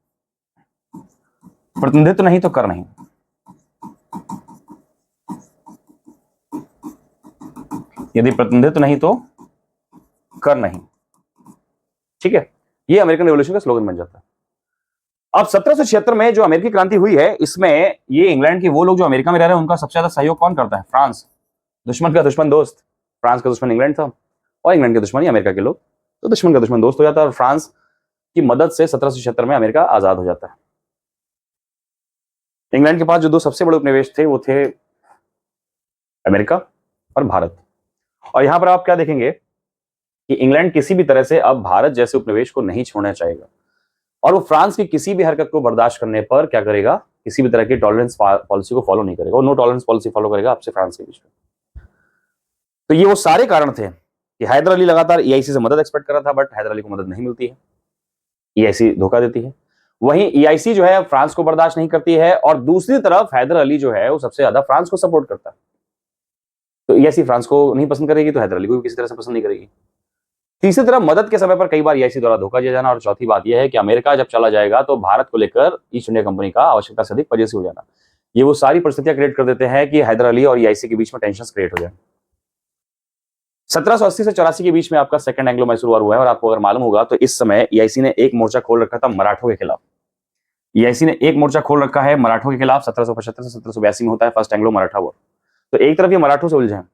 प्रतिनिधित्व नहीं तो कर नहीं। यदि प्रतिनिधित्व नहीं तो कर नहीं। ठीक है, ये अमेरिकन रिवॉल्यूशन का स्लोगन बन जाता है। अब 1776 में जो अमेरिकी क्रांति हुई है, इसमें ये इंग्लैंड के वो लोग जो अमेरिका में रह रहे हैं उनका सबसे ज्यादा सहयोग कौन करता है? फ्रांस। दुश्मन का दुश्मन दोस्त। फ्रांस का दुश्मन इंग्लैंड था और इंग्लैंड के दुश्मन ही अमेरिका के लोग, तो दुश्मन का दुश्मन दोस्त हो जाता है और फ्रांस की मदद से 1776 में अमेरिका आजाद हो जाता है। इंग्लैंड के पास जो दो सबसे बड़े उपनिवेश थे वो थे अमेरिका और भारत। और यहां पर आप क्या देखेंगे कि इंग्लैंड किसी भी तरह से अब भारत जैसे उपनिवेश को नहीं छोड़ना चाहेगा और वो फ्रांस की किसी भी हरकत को बर्दाश्त करने पर क्या करेगा? किसी भी तरह की टॉलरेंस पॉलिसी को फॉलो नहीं करेगा, वो नो टॉलरेंस पॉलिसी फॉलो करेगा आपसे फ्रांस के बीच में। तो ये वो सारे कारण थे कि हैदर अली लगातार ईआईसी से मदद एक्सपेक्ट कर रहा था बट हैदर अली को मदद नहीं मिलती है, ईआईसी धोखा देती है। वहीं ईआईसी जो है फ्रांस को बर्दाश्त नहीं करती है और दूसरी तरफ हैदर अली जो है वो सबसे ज्यादा फ्रांस को सपोर्ट करता है। तो ईआईसी फ्रांस को नहीं पसंद करेगी तो हैदर अली को भी किसी तरह से पसंद नहीं करेगी। तीसरी तरफ मदद के समय पर कई बार ईआईसी द्वारा धोखा दिया जाना और चौथी बात यह है कि अमेरिका जब चला जाएगा तो भारत को लेकर ईस्ट इंडिया कंपनी का आवश्यकता से अधिक पजेसी हो जाना। ये वो सारी परिस्थितियां क्रिएट कर देते हैं कि हैदर अली और ईआईसी के बीच में टेंशन क्रिएट हो जाए। 1780 से 84 के बीच में आपका सेकंड एंग्लो मैसूर वॉर हुआ है और आपको अगर मालूम होगा तो इस समय ईआईसी ने एक मोर्चा खोल रखा था मराठों के खिलाफ। ईआईसी ने एक मोर्चा खोल रखा है मराठों के खिलाफ। 1775 से 1782 में होता है फर्स्ट एंग्लो मराठा वॉर। तो एक तरफ ये मराठों से उलझे हैं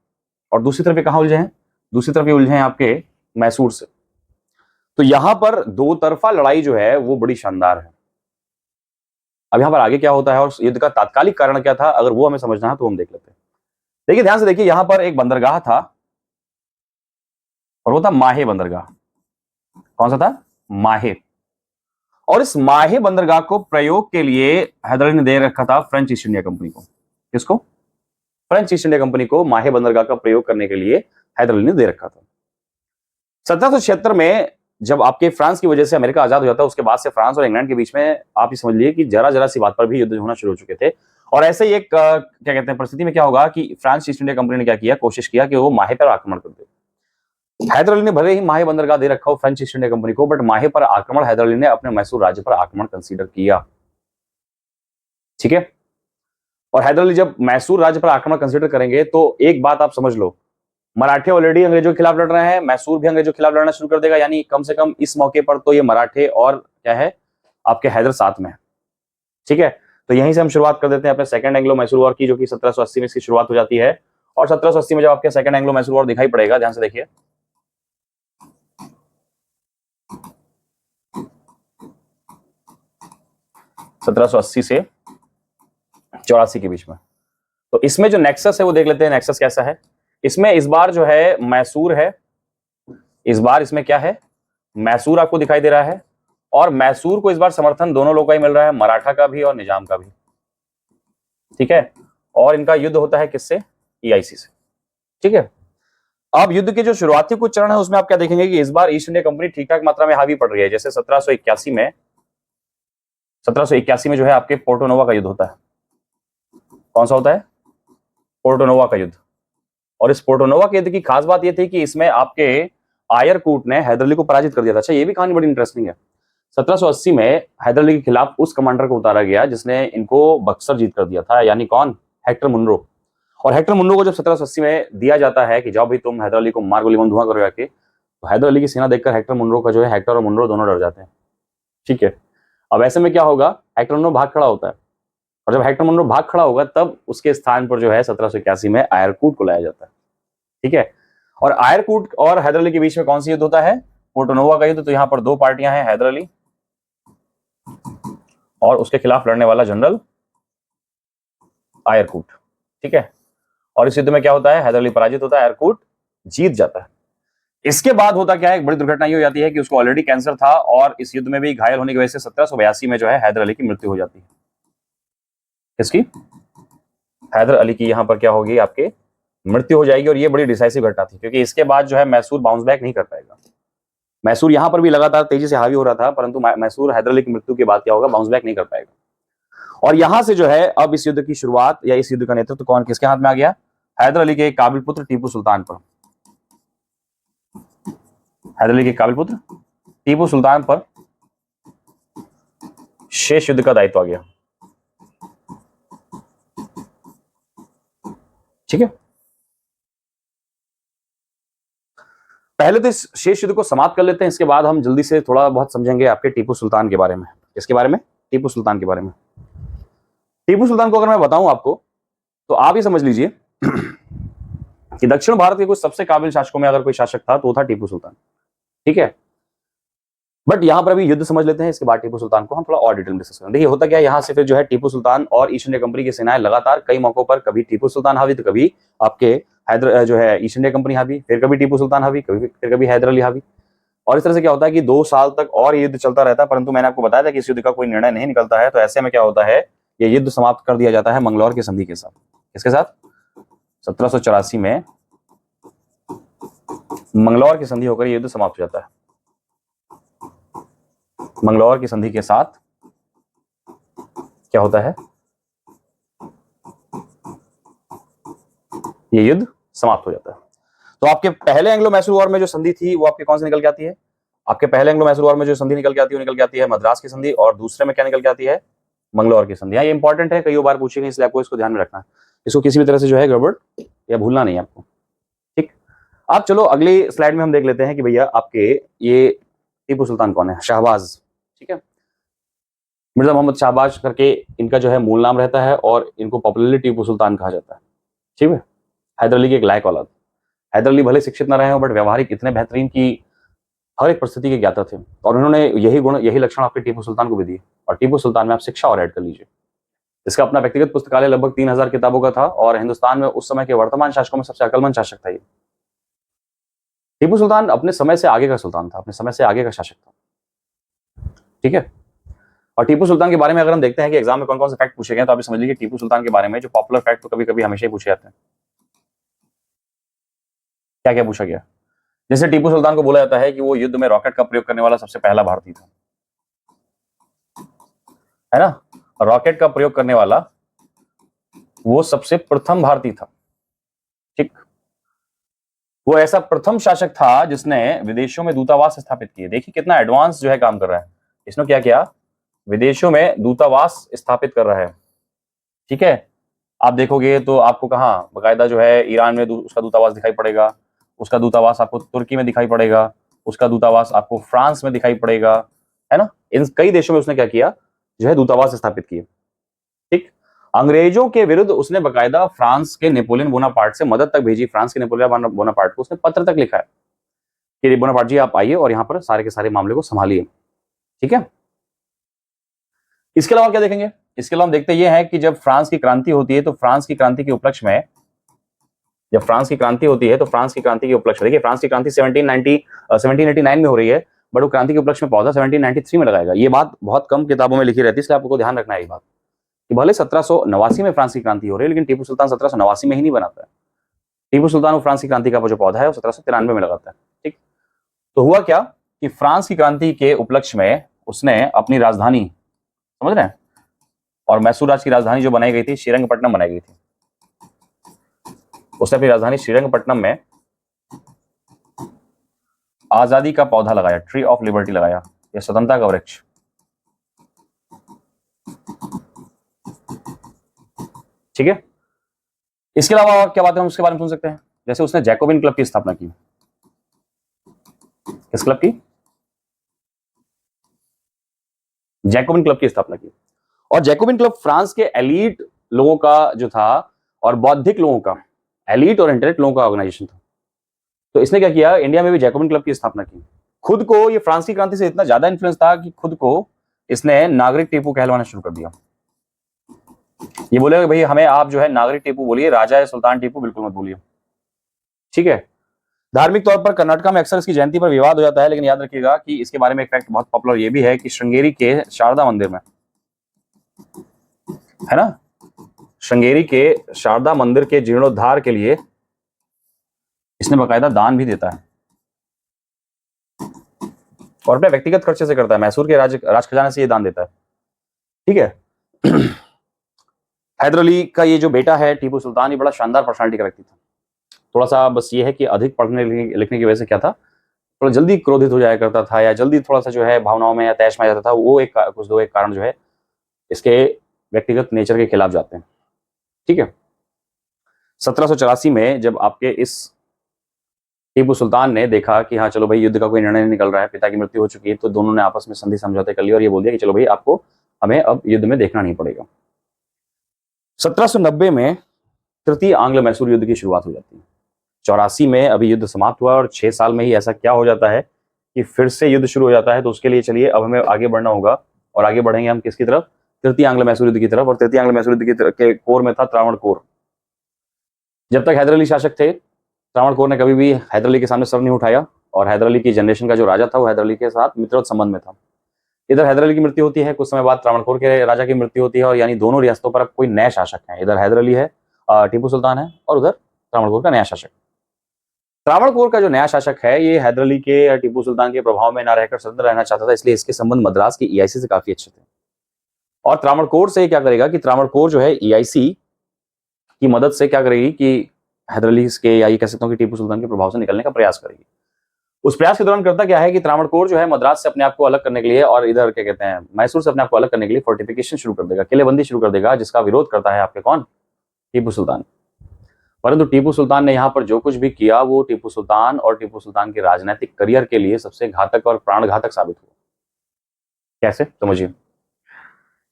और दूसरी तरफ ये कहां उलझे हैं? दूसरी तरफ ये उलझे हैं आपके मैसूर से। तो यहां पर दो तरफा लड़ाई जो है वो बड़ी शानदार है। अब यहां पर आगे क्या होता है और युद्ध का तात्कालिक कारण क्या था, अगर वो हमें समझना है तो हम देख लेते हैं। देखिए ध्यान से देखिए, यहां पर एक बंदरगाह था और वो था माहे बंदरगाह। कौन सा था? माहे। और इस माहे बंदरगाह को प्रयोग के लिए हैदर अली ने दे रखा था फ्रेंच ईस्ट इंडिया कंपनी को। किसको? फ्रेंच ईस्ट इंडिया कंपनी को माहे बंदरगाह का प्रयोग करने के लिए हैदर अली ने दे रखा था। 1776 में जब आपके फ्रांस की वजह से अमेरिका आजाद हो जाता है, उसके बाद से फ्रांस और इंग्लैंड के बीच में आप ये समझ लीजिए कि जरा जरा सी बात पर भी युद्ध होना शुरू हो चुके थे। और ऐसे ही एक क्या कहते हैं परिस्थिति में क्या होगा कि फ्रांस ईस्ट इंडिया कंपनी ने क्या किया, कोशिश किया कि वो माहे पर आक्रमण कर दे। हैदर अली ने भले ही माहे बंदरगाह दे रखा हो फ्रेंच ईस्ट इंडिया कंपनी को, बट माहे पर आक्रमण हैदर अली ने अपने मैसूर राज्य पर आक्रमण कंसीडर किया। ठीक है, और हैदर अली जब मैसूर राज्य पर आक्रमण कंसीडर करेंगे तो एक बात आप समझ लो, मराठे ऑलरेडी अंग्रेजों के खिलाफ लड़ रहे हैं, मैसूर भी अंग्रेजों के खिलाफ लड़ना शुरू कर देगा। यानी कम से कम इस मौके पर तो ये मराठे और क्या है आपके हैदर साथ में है। ठीक है, तो यहीं से हम शुरुआत कर देते हैं अपने सेकंड एंग्लो मैसूर वॉर की, जो कि 1780 में इसकी शुरुआत हो जाती है। और 1780 में जब आपके सेकंड एंग्लो मैसूर वॉर दिखाई पड़ेगा, ध्यान से देखिए, सत्रह से 84 के बीच में। तो इसमें जो नेक्सस है वो देख लेते हैं, नेक्सस कैसा है। इसमें इस बार जो है मैसूर है, इस बार इसमें क्या है, मैसूर आपको दिखाई दे रहा है। और मैसूर को इस बार समर्थन दोनों लोगों का ही मिल रहा है, मराठा का भी और निजाम का भी। ठीक है, और इनका युद्ध होता है किससे? ईआईसी से। ठीक है, अब युद्ध के जो शुरुआती कुछ चरण है उसमें आप क्या देखेंगे कि इस बार ईस्ट इंडिया कंपनी ठीक ठाक मात्रा में हावी पड़ रही है। जैसे 1781 में जो है आपके पोर्टो नोवा का युद्ध होता है। कौन सा होता है? पोर्टो नोवा का युद्ध। और इस पोर्टो नोवा के युद्ध की खास बात यह थी कि इसमें आपके आयरकूट ने हैदर अली को पराजित कर दिया था। अच्छा, ये भी कहानी बड़ी इंटरेस्टिंग है। 1780 में हैदर अली के खिलाफ उस कमांडर को उतारा गया जिसने इनको बक्सर जीत कर दिया था, यानी कौन? Hector Munro. और हेक्टर मुनरो को जब 1780 में दिया जाता है कि जाओ भाई तुम हैदर अली को मार गोली बम धुआं करो जाके, तो हैदर अली की सेना देखकर हेक्टर मुनरो का जो है, हेक्टर और मुनरो दोनों डर जाते हैं। ठीक है, अब ऐसे में क्या होगा, हेक्टर मुनरो भाग खड़ा होता है, और जब हेक्टर मुनरो भाग खड़ा होगा तब उसके स्थान पर जो है 1781 में आयरकूट को लाया जाता है। ठीक है, और आयरकूट और हैदर अली के बीच में कौन सी युद्ध होता है? पोर्टोनोवा का युद्ध। तो यहाँ पर दो पार्टियां हैं, हैदर अली और उसके खिलाफ लड़ने वाला जनरल आयरकूट। ठीक है, और इस युद्ध में क्या होता है? हैदर अली पराजित होता है, आयरकूट जीत जाता है। इसके बाद होता क्या है, एक बड़ी दुर्घटना ये हो जाती है कि उसको ऑलरेडी कैंसर था, और इस युद्ध में भी घायल होने की वजह से 1782 में जो है हैदर अली की मृत्यु हो जाती है। किसकी? हैदर अली की यहां पर क्या होगी, आपके मृत्यु हो जाएगी। और ये बड़ी डिसाइसिव घटना थी, क्योंकि इसके बाद जो है मैसूर बाउंस बैक नहीं कर पाएगा। मैसूर यहां पर भी लगातार तेजी से हावी हो रहा था, परंतु मैसूर हैदर अली की मृत्यु के बाद क्या होगा, बाउंस बैक नहीं कर पाएगा। और यहां से जो है अब इस युद्ध की शुरुआत या इस युद्ध का नेतृत्व कौन, किसके हाथ में आ गया? हैदर अली के काबिल पुत्र टीपू सुल्तान पर। हैदर अली के काबिल पुत्र टीपू सुल्तान पर शेष युद्ध का दायित्व आ गया। ठीक है, पहले तो इस शेष युद्ध को समाप्त कर लेते हैं, इसके बाद हम जल्दी से थोड़ा बहुत समझेंगे आपके टीपू सुल्तान के बारे में। इसके बारे में, टीपू सुल्तान के बारे में। टीपू सुल्तान को अगर मैं बताऊं आपको, तो आप ही समझ लीजिए कि दक्षिण भारत के कुछ सबसे काबिल शासकों में अगर कोई शासक था तो वो था टीपू सुल्तान। ठीक है, बट यहां पर अभी युद्ध समझ लेते हैं, इसके बाद टीपू सुल्तान को हम थोड़ा और डिटेल में डिस्कस करेंगे। देखिए होता क्या है, यहां से फिर जो है टीपू सुल्तान और ईस्ट इंडिया कंपनी की सेनाएं लगातार कई मौकों पर, कभी टीपू सुल्तान हावी तो कभी आपके हैदर जो है ईस्ट इंडिया कंपनी हावी, फिर कभी टीपू सुल्तान हावी, कभी हैदर अली हावी। और इस तरह से क्या होता है कि 2 साल तक और ये युद्ध चलता रहता है, परंतु मैंने आपको बताया था कि इस युद्ध का कोई निर्णय नहीं निकलता है। तो ऐसे में क्या होता है, ये युद्ध समाप्त कर दिया जाता है मंगलौर की संधि के साथ। किसके साथ? 1784 में मंगलौर की संधि होकर ये युद्ध समाप्त हो जाता है। मंगलौर की संधि के साथ क्या होता है, ये युद्ध समाप्त हो जाता है। तो आपके पहले एंग्लो मैसूर वॉर में जो संधि थी वो आपके कौन से निकल के आती है? आपके पहले एंग्लो मैसूर वॉर में जो संधि निकल के आती है वो निकल के आती है मद्रास की संधि, और दूसरे में क्या निकल के आती है? मंगलौर की संधि। ये इंपॉर्टेंट है, कई बार पूछेंगे, इसलिए आपको इसको ध्यान में रखना है, इसको किसी भी तरह से जो है गड़बड़ या भूलना नहीं है आपको। ठीक, आप चलो अगली स्लाइड में हम देख लेते हैं कि भैया आपके ये टीपू सुल्तान कौन है? शाहबाज। ठीक है, मिर्जा मोहम्मद शाहबाज करके इनका जो है मूल नाम रहता है, और इनको पॉपुलरली टीपू सुल्तान कहा जाता है। ठीक है, हैदर अली की एक लायक औलाद। हैदर अली भले शिक्षित न रहे हो, बट व्यवहारिक इतने बेहतरीन की हर एक परिस्थिति के ज्ञाता थे, और उन्होंने यही गुण, यही लक्षण आपके टीपू सुल्तान को भी दिए। और टीपू सुल्तान में आप शिक्षा और ऐड कर लीजिए। इसका अपना व्यक्तिगत पुस्तकालय लगभग 3000 किताबों का था, और हिंदुस्तान में उस समय के वर्तमान शासकों में सबसे अक्लमंद शासक था ये। टीपू सुल्तान अपने समय से आगे का सुल्तान था, अपने समय से आगे का शासक था। ठीक है, और टीपू सुल्तान के बारे में अगर हम देखते हैं कि एग्जाम में कौन कौन से फैक्ट पूछे गए, तो आप समझ लीजिए टीपू सुल्तान के बारे में जो पॉपुलर फैक्ट तो कभी कभी हमेशा ही पूछे जाते हैं। क्या क्या पूछा गया? जैसे टीपू सुल्तान को बोला जाता है कि वो युद्ध में रॉकेट का प्रयोग करने वाला सबसे पहला भारतीय था, है ना? रॉकेट का प्रयोग करने वाला वो सबसे प्रथम भारतीय था। ठीक, वो ऐसा प्रथम शासक था जिसने विदेशों में दूतावास स्थापित किए। देखिए कितना एडवांस जो है काम कर रहा है। इसने क्या किया? विदेशों में दूतावास स्थापित कर रहा है। ठीक है, आप देखोगे तो आपको कहाँ बकायदा जो है ईरान में उसका दूतावास दिखाई पड़ेगा, उसका दूतावास आपको तुर्की में दिखाई पड़ेगा, उसका दूतावास आपको फ्रांस में दिखाई पड़ेगा, है ना? इन कई देशों में उसने क्या किया, जो है दूतावास स्थापित किए। ठीक, अंग्रेजों के विरुद्ध उसने बकायदा फ्रांस के नेपोलियन बोनापार्ट से मदद तक भेजी। फ्रांस के नेपोलियन बोनापार्ट को उसने पत्र तक लिखा है कि बोनापार्ट जी आप आइए और यहाँ पर सारे के सारे मामले को संभालिए। ठीक है, इसके अलावा क्या देखेंगे? इसके अलावा हम देखते ये है कि जब फ्रांस की क्रांति होती है, तो फ्रांस की क्रांति के उपलक्ष्य में, जब फ्रांस की क्रांति होती है तो फ्रांस की क्रांति के उपलक्ष्य, देखिए फ्रांस की क्रांति 1789 में हो रही है, बट वो क्रांति के उपलक्ष्य में पौधा 1793 में लगाएगा। ये बात बहुत कम किताबों में लिखी रहती है, इसलिए आपको ध्यान रखना है ये बात कि भले 1789 में फ्रांस की क्रांति हो रही है, लेकिन टीपू सुल्तान 1789 में ही नहीं बनाता है। टीपू सुल्तान वो फ्रांस की क्रांति का जो पौधा है वो 1793 में लगाता है। ठीक, तो हुआ क्या कि फ्रांस की क्रांति के उपलक्ष्य में उसने अपनी राजधानी, समझ रहे हैं, और मैसूर राज्य की राजधानी जो बनाई गई थी श्रीरंगपट्टनम बनाई गई थी, उसने अपनी राजधानी श्रीरंगपट्टनम में आजादी का पौधा लगाया, ट्री ऑफ लिबर्टी लगाया। या स्वतंत्रता का वृक्ष। ठीक है, इसके अलावा और क्या बात है हम उसके बारे में सुन सकते हैं? जैसे उसने जैकोबिन क्लब की स्थापना की। किस क्लब की? जैकोबिन क्लब की स्थापना की। और जैकोबिन क्लब फ्रांस के एलीट लोगों का जो था और बौद्धिक लोगों का, एलीट और इंटेलेक्ट लोगों का ऑर्गेनाइजेशन था। तो इसने क्या किया, इंडिया में भी जैकोबिन क्लब की स्थापना की। खुद को ये फ्रांस की क्रांति से इतना ज्यादा इन्फ्लुएंस था कि खुद को इसने नागरिक टीपू कहलवाना शुरू कर दिया। ये बोले भाई हमें आप जो है नागरिक टीपू बोलिए, राजा है सुल्तान टीपू बिल्कुल मत बोलिए। ठीक है। धार्मिक तौर पर कर्नाटक में अक्सर इसकी जयंती पर विवाद हो जाता है, लेकिन याद रखिएगा कि इसके बारे में एक फैक्ट बहुत पॉपुलर ये भी है कि श्रृंगेरी के शारदा मंदिर में, है ना, श्रृंगेरी के शारदा मंदिर के जीर्णोद्धार के लिए इसने बकायदा दान भी देता है और अपने व्यक्तिगत खर्चे से करता है। मैसूर के राज खजाने से ये दान देता है। ठीक है। हैदर अली का ये जो बेटा है टीपू सुल्तान, ये बड़ा शानदार पर्सनालिटी का व्यक्ति था। थोड़ा सा बस ये है कि अधिक पढ़ने लिखने की वजह से क्या था, थोड़ा जल्दी क्रोधित हो जाया करता था या जल्दी थोड़ा सा जो है भावनाओं में या तैश में आ जाता था। वो एक कारण जो है इसके व्यक्तिगत नेचर के खिलाफ जाते हैं। ठीक है। 1784 में जब आपके इस टीपू सुल्तान ने देखा कि हाँ चलो भाई युद्ध का कोई निर्णय नहीं निकल रहा है, पिता की मृत्यु हो चुकी है, तो दोनों ने आपस में संधि समझौते कर लिए और ये बोल दिया कि चलो भाई आपको हमें अब युद्ध में देखना नहीं पड़ेगा। 1790 में तृतीय आंग्ल मैसूर युद्ध की शुरुआत हो जाती है। 84 में अभी युद्ध समाप्त हुआ और 6 साल में ही ऐसा क्या हो जाता है कि फिर से युद्ध शुरू हो जाता है। तो उसके लिए चलिए अब हमें आगे बढ़ना होगा और आगे बढ़ेंगे हम किसकी तरफ? तृतीय आंग्ल मैसूर युद्ध की तरफ। और तृतीय आंग्ल मैसूर युद्ध के कोर में था त्रावणकोर। जब तक हैदर अली शासक थे, त्रावणकोर ने कभी भी हैदर अली के सामने सर नहीं उठाया और हैदर अली की जनरेशन का जो राजा था वो हैदर अली के साथ मित्रवत संबंध में था। इधर हैदर अली की मृत्यु होती है, कुछ समय बाद त्रावणकोर के राजा की मृत्यु होती है और यानी दोनों रियासतों पर अब कोई नए शासक हैं। इधर हैदर अली है, टीपू सुल्तान है, और उधर त्रावणकोर का नया शासक। त्रावणकोर का जो नया शासक है ये हैदर अली के या टीपू सुल्तान के प्रभाव में ना रहकर स्वतंत्र रहना चाहता था, इसलिए इसके संबंध मद्रास की ईआईसी से काफी अच्छे थे। और त्रावणकोर से क्या करेगा कि त्रावणकोर जो है ईआईसी की मदद से क्या करेगी कि हैदर अली के या ये कह सकता हूँ कि टीपू सुल्तान के प्रभाव से निकलने का प्रयास करेगी। उस प्रयास के दौरान करता क्या है कि त्रावणकोर जो है मद्रास से अपने आप को अलग करने के लिए और इधर क्या कहते हैं मैसूर से अपने आप को अलग करने के लिए फोर्टिफिकेशन शुरू कर देगा, किलेबंदी शुरू कर देगा, जिसका विरोध करता है आपके कौन? टीपू सुल्तान। परंतु टीपू सुल्तान ने यहाँ पर जो कुछ भी किया वो टीपू सुल्तान और टीपू सुल्तान के राजनीतिक करियर के लिए सबसे घातक और प्राणघातक साबित हुआ। कैसे? समझिए।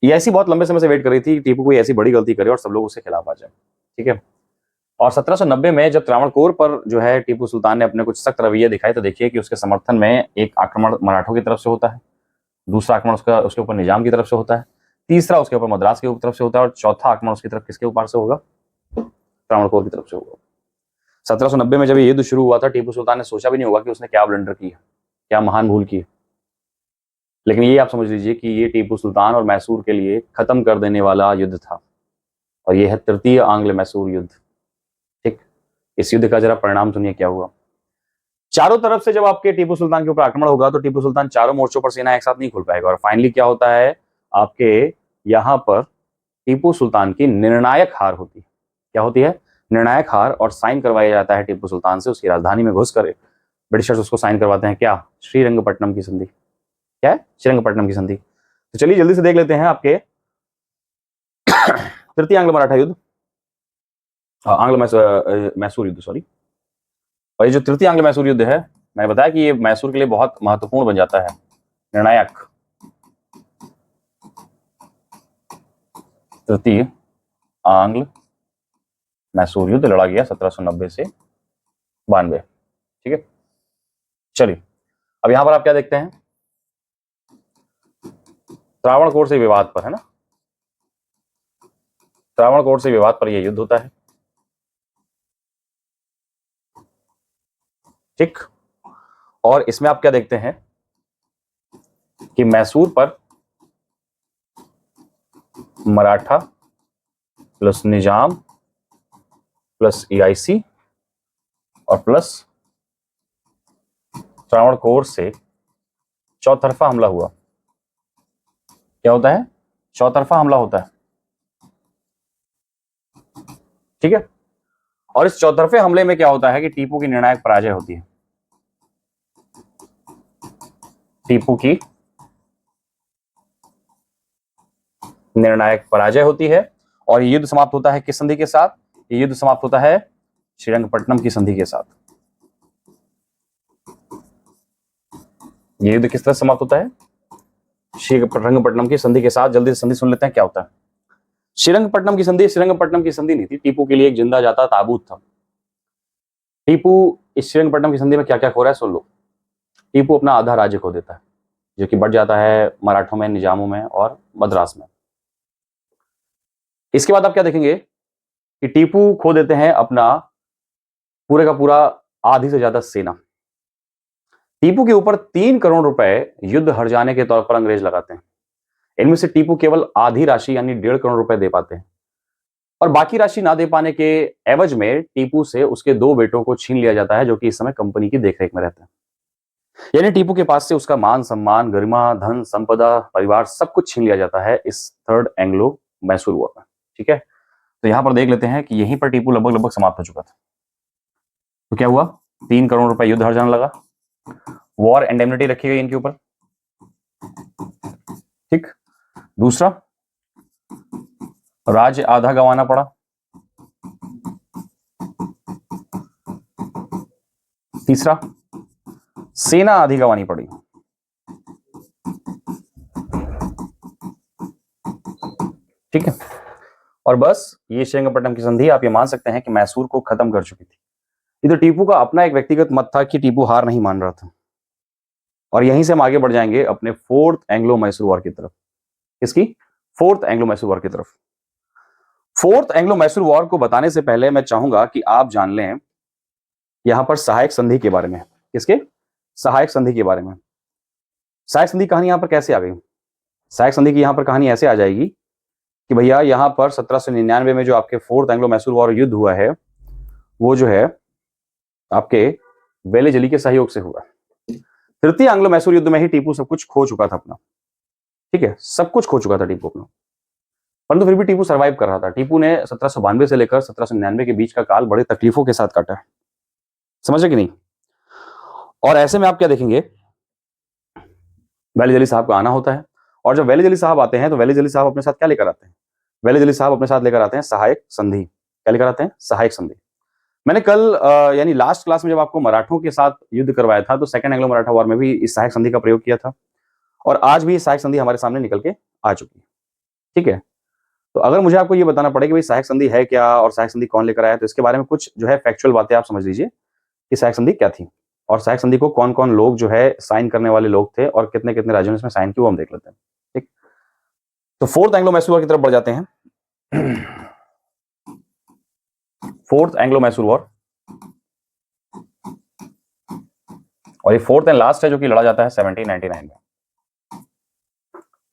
ईआईसी बहुत लंबे समय से वेट कर रही थी कि टीपू कोई ऐसी बड़ी गलती करे और सब लोग उसके खिलाफ आ जाए। ठीक है। और 1790 में जब त्रावणकोर पर जो है टीपू सुल्तान ने अपने कुछ सख्त रवैये दिखाए, तो देखिए कि उसके समर्थन में एक आक्रमण मराठों की तरफ से होता है, दूसरा आक्रमण उसके ऊपर निजाम की तरफ से होता है, तीसरा उसके ऊपर मद्रास की तरफ से होता है और चौथा आक्रमण उसकी तरफ किसके ऊपर से होगा? त्रावणकोर की तरफ से होगा। 1790 में जब ये युद्ध शुरू हुआ था, टीपू सुल्तान ने सोचा भी नहीं होगा कि उसने क्या ब्लंडर की, क्या महान भूल की। लेकिन ये आप समझ लीजिए कि ये टीपू सुल्तान और मैसूर के लिए खत्म कर देने वाला युद्ध था और यह है तृतीय आंग्ल मैसूर युद्ध। ठीक। इस युद्ध का जरा परिणाम सुनिए क्या हुआ। चारों तरफ से जब आपके टीपू सुल्तान के ऊपर आक्रमण होगा तो टीपू सुल्तान चारों मोर्चों पर सेना एक साथ नहीं खोल पाएगा और फाइनली क्या होता है, आपके यहां पर टीपू सुल्तान की निर्णायक हार होती है। क्या होती है? निर्णायक हार। और साइन करवाया जाता है टीपू सुल्तान से, उसकी राजधानी में घुसकर ब्रिटिशर्स उसको साइन करवाते हैं। क्या? श्रीरंगपट्टनम की संधि। क्या है? श्रीरंगपट्टनम की संधि। तो चलिए जल्दी से देख लेते हैं आपके तृतीय आंग्ल मराठा युद्ध, आंग्ल मैसूर युद्ध, सॉरी। और ये जो तृतीय आंग्ल मैसूर युद्ध है, मैंने बताया कि ये मैसूर के लिए बहुत महत्वपूर्ण बन जाता है, निर्णायक। तृतीय आंग्ल मैसूर युद्ध लड़ा गया 1790 से 92। ठीक है। चलिए अब यहां पर आप क्या देखते हैं, त्रावणकोर से विवाद पर, है ना, त्रावणकोर से विवाद पर यह युद्ध होता है। ठीक। और इसमें आप क्या देखते हैं कि मैसूर पर मराठा प्लस निजाम प्लस ईआईसी और प्लस त्रावणकोर से चौतरफा हमला हुआ। क्या होता है? चौतरफा हमला होता है। ठीक है। और इस चौतरफे हमले में क्या होता है कि टीपू की निर्णायक पराजय होती है। टीपू की निर्णायक पराजय होती है और ये युद्ध समाप्त होता है किस संधि के साथ? ये युद्ध समाप्त होता है श्रीरंगपट्टनम की संधि के साथ। ये युद्ध किस तरह समाप्त होता है? श्रीरंगपट्टनम की संधि के साथ। जल्दी से संधि सुन लेते हैं क्या होता है। श्रीरंगपट्टनम की संधि श्रीरंगपट्टनम की संधि नहीं थी, टीपू के लिए एक जिंदा जाता ताबूत था। टीपू इस श्रीरंगपट्टनम की संधि में क्या क्या खो रहा है सुन लो। टीपू अपना आधा राज्य खो देता है, जो कि बढ़ जाता है मराठों में, निजामों में और मद्रास में। इसके बाद आप क्या देखेंगे कि टीपू खो देते हैं अपना पूरे का पूरा आधी से ज्यादा सेना। टीपू के ऊपर 3 करोड़ रुपए युद्ध हर जाने के तौर पर अंग्रेज लगाते हैं। इनमें से टीपू केवल आधी राशि यानी 1.5 करोड़ रुपए दे पाते हैं और बाकी राशि ना दे पाने के एवज में टीपू से उसके 2 बेटों को छीन लिया जाता है, जो कि इस समय कंपनी की देखरेख में रहते हैं। यानी टीपू के पास से उसका मान सम्मान, गरिमा, धन, संपदा, परिवार सब कुछ छीन लिया जाता है इस थर्ड एंग्लो मैसूर वॉर में। ठीक है, तो यहां पर देख लेते हैं कि यहीं पर टीपू लगभग समाप्त हो चुका था। तो क्या हुआ? 3 करोड़ रुपए युद्ध हर जाने लगा, वॉर इंडेमनिटी रखी गई इनके ऊपर। ठीक, दूसरा, राज्य आधा गंवाना पड़ा। तीसरा, सेना आधी गंवानी पड़ी। ठीक है, और बस ये श्रीरंगपट्टनम की संधि आप ये मान सकते हैं कि मैसूर को खत्म कर चुकी थी। ये तो टीपू का अपना एक व्यक्तिगत मत था कि टीपू हार नहीं मान रहा था। और यहीं से हम आगे बढ़ जाएंगे अपने फोर्थ एंग्लो मैसूर वॉर की तरफ। किसकी? फोर्थ एंग्लो मैसूर वॉर की तरफ। फोर्थ एंग्लो मैसूर वॉर को बताने से पहले मैं चाहूंगा कि आप जान लें यहां पर सहायक संधि के बारे में। किसके? सहायक संधि के बारे में। सहायक संधि कहानी यहां पर कैसे आ गई? सहायक संधि की यहां पर कहानी ऐसे आ जाएगी कि भैया यहां पर 1799 में जो आपके फोर्थ एंग्लो मैसूर वॉर युद्ध हुआ है वो जो है आपके वेलेजली के सहयोग से हुआ। तृतीय एंग्लो मैसूर युद्ध में ही टीपू सब कुछ खो चुका था अपना। ठीक है, सब कुछ खो चुका था टीपू अपना, परंतु फिर भी टीपू सरवाइव कर रहा था। टीपू ने 1792 से लेकर 1799 के बीच का काल बड़े तकलीफों के साथ काटा। समझ रहे कि नहीं? और ऐसे में आप क्या देखेंगे, वेलेजली साहब का आना होता है और जब वेलेजली साहब आते हैं तो वेलेजली साहब अपने साथ क्या लेकर आते हैं? वेलेजली साहब अपने साथ लेकर आते हैं सहायक संधि। क्या लेकर आते हैं? सहायक संधि। मैंने कल यानी लास्ट क्लास में जब आपको मराठों के साथ युद्ध करवाया था तो सेकंड एंग्लो मराठा वॉर में भी इस सहायक संधि का प्रयोग किया था और आज भी सहायक संधि हमारे सामने निकल के आ चुकी है। ठीक है, तो अगर मुझे आपको ये बताना पड़े कि भाई सहायक संधि है क्या और सहायक संधि कौन लेकर आया, तो इसके बारे में कुछ जो है फैक्चुअल बातें आप समझ लीजिए कि सहायक संधि क्या थी और सहायक संधि को कौन कौन लोग जो है साइन करने वाले लोग थे और कितने कितने राज्यों ने इसमें साइन किया वो हम देख लेते हैं। ठीक, तो फोर्थ एंग्लो मैसूर वॉर की तरफ बढ़ जाते हैं। फोर्थ एंग्लो मैसूर वॉर, और ये फोर्थ एंड लास्ट है जो कि लड़ा जाता है 1799 में।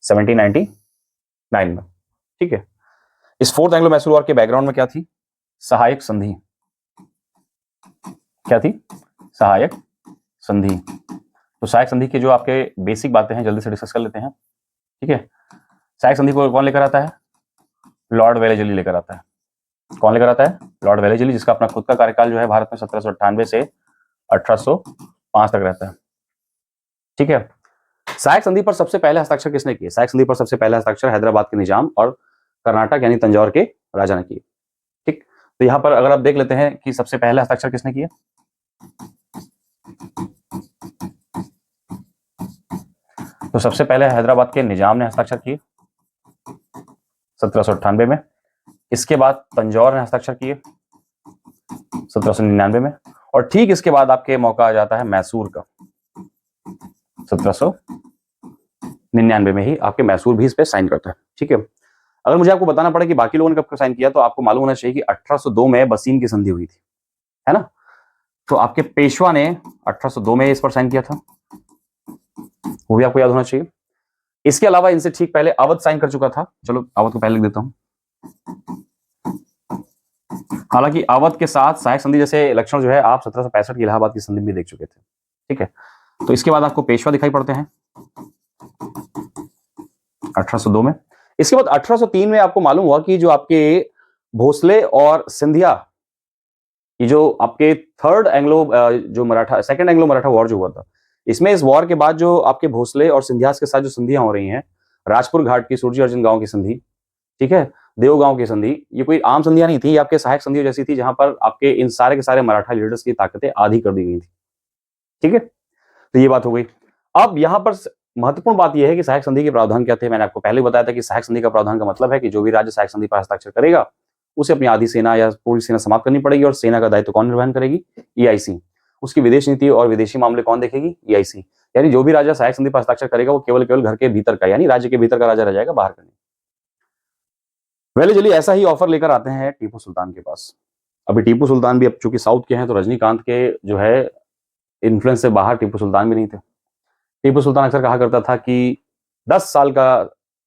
1799 में। ठीक है, इस फोर्थ एंग्लो मैसूर वॉर के बैकग्राउंड में क्या थी? सहायक संधि। क्या थी? सहायक संधि। तो सहायक संधि के जो आपके बेसिक बातें हैं जल्दी से डिस्कस कर लेते हैं। ठीक है, सहायक संधि को कौन लेकर आता है? लॉर्ड वेलेजली लेकर आता है। कौन लेकर आता है? लॉर्ड वेलेजली, जिसका अपना खुद का कार्यकाल जो है भारत में 1798 से 1805 तक रहता है। ठीक है, सहायक संधि पर सबसे पहले हस्ताक्षर किसने किए? सहायक संधि पर सबसे पहले हस्ताक्षर हैदराबाद के निजाम और कर्नाटक यानी तंजौर के राजा ने किए। ठीक, तो यहां पर अगर आप देख लेते हैं कि सबसे पहले हस्ताक्षर किसने किए, तो सबसे पहले हैदराबाद के निजाम ने हस्ताक्षर किए 1798 में। इसके बाद तंजौर ने हस्ताक्षर किए 1799 में और ठीक इसके बाद आपके मौका आ जाता है मैसूर का। 1799 में ही आपके मैसूर भी इस पे साइन करता है। ठीक है, अगर मुझे आपको बताना पड़े कि बाकी लोगों ने कब साइन किया तो आपको मालूम होना चाहिए कि 1802 में बसीम की संधि हुई थी, है ना? तो आपके पेशवा ने 1802 में इस पर साइन किया था, वो भी आपको याद होना चाहिए। इसके अलावा इनसे ठीक पहले अवध साइन कर चुका था। चलो अवध को पहले लिख देता हूं। हालांकि अवध के साथ सहायक संधि जैसे लक्षण जो है आप 1765 की इलाहाबाद की संधि में देख चुके थे। ठीक है, तो इसके बाद आपको पेशवा दिखाई पड़ते हैं 1802 में। इसके बाद 1803 में आपको मालूम हुआ कि जो आपके भोसले और सिंधिया, ये जो आपके थर्ड एंग्लो जो Maratha second Anglo Maratha war जो हुआ था, इसमें इस वॉर के बाद जो आपके भोसले और सिंधियास के साथ जो संधियां हो रही हैं, राजपुर घाट की, सूरजी अर्जुन गांव की संधि, ठीक है। देवगांव की संधि ये कोई आम संधियां नहीं थी, ये आपके सहायक संधियों जैसी थी, जहां पर आपके इन सारे के सारे मराठा लीडर्स की ताकतें आधी कर दी गई थी। ठीक है, तो ये बात हो गई। अब यहां पर महत्वपूर्ण बात यह है कि सहायक संधि के प्रावधान क्या थे। मैंने आपको पहले बताया था कि सहायक संधि का प्रावधान का मतलब है कि जो भी राज्य सहायक संधि पर हस्ताक्षर करेगा उसे अपनी आधी सेना या पूरी सेना समाप्त करनी पड़ेगी, और सेना का दायित्व कौन निर्वहन करेगी? ईआईसी। उसकी विदेश नीति और विदेशी मामले कौन देखेगी? ईआईसी। यानी जो भी राजा सहायक संधि पर हस्ताक्षर करेगा वो केवल केवल घर के भीतर का, यानी राज्य के भीतर का राजा रह जाएगा, बाहर का नहीं। वेल जल्दी ऐसा ही ऑफर लेकर आते हैं टीपू सुल्तान के पास। अभी टीपू सुल्तान भी अब चूंकि साउथ के हैं तो रजनीकांत के जो है इन्फ्लुएंस से बाहर टीपू सुल्तान भी नहीं थे। टीपू सुल्तान अक्सर कहा करता था कि 10 साल का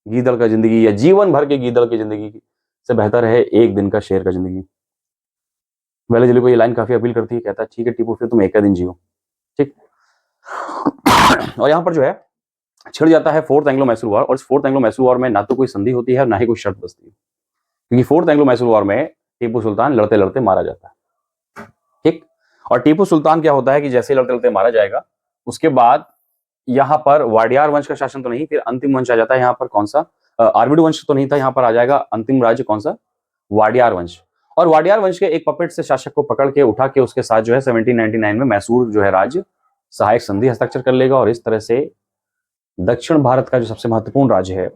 गीदड़ का जिंदगी या जीवन भर के गीदड़ की जिंदगी से बेहतर है एक दिन का शेर का जिंदगी। वेले जली को ये लाइन काफी अपील करती है, कहता है ठीक है टीपू फिर तुम एक दिन जियो। ठीक। और यहां पर जो है छिड़ जाता है फोर्थ एंग्लो मैसूर वॉर, और इस फोर्थ एंग्लो मैसूर वॉर में ना तो कोई संधि होती है ना ही कोई शर्त बसती है, क्योंकि फोर्थ एंग्लो मैसूर वॉर में टीपू सुल्तान लड़ते लड़ते मारा जाता है। ठीक। और टीपू सुल्तान क्या होता है कि जैसे लड़ते लड़ते मारा जाएगा उसके बाद यहाँ पर वाडियार वंश का शासन तो नहीं, फिर अंतिम वंश आ जाता है यहाँ पर, कौन सा? आर्विड वंश तो नहीं था, यहाँ पर आ जाएगा अंतिम राज्य कौन सा? वाडियार वंश। और वाडियार वंश के एक पपेट से शासक को पकड़ के उठा के उसके साथ जो है 1799 में मैसूर जो है राज्य सहायक संधि हस्ताक्षर कर लेगा, और इस तरह से दक्षिण भारत का जो सबसे महत्वपूर्ण राज्य है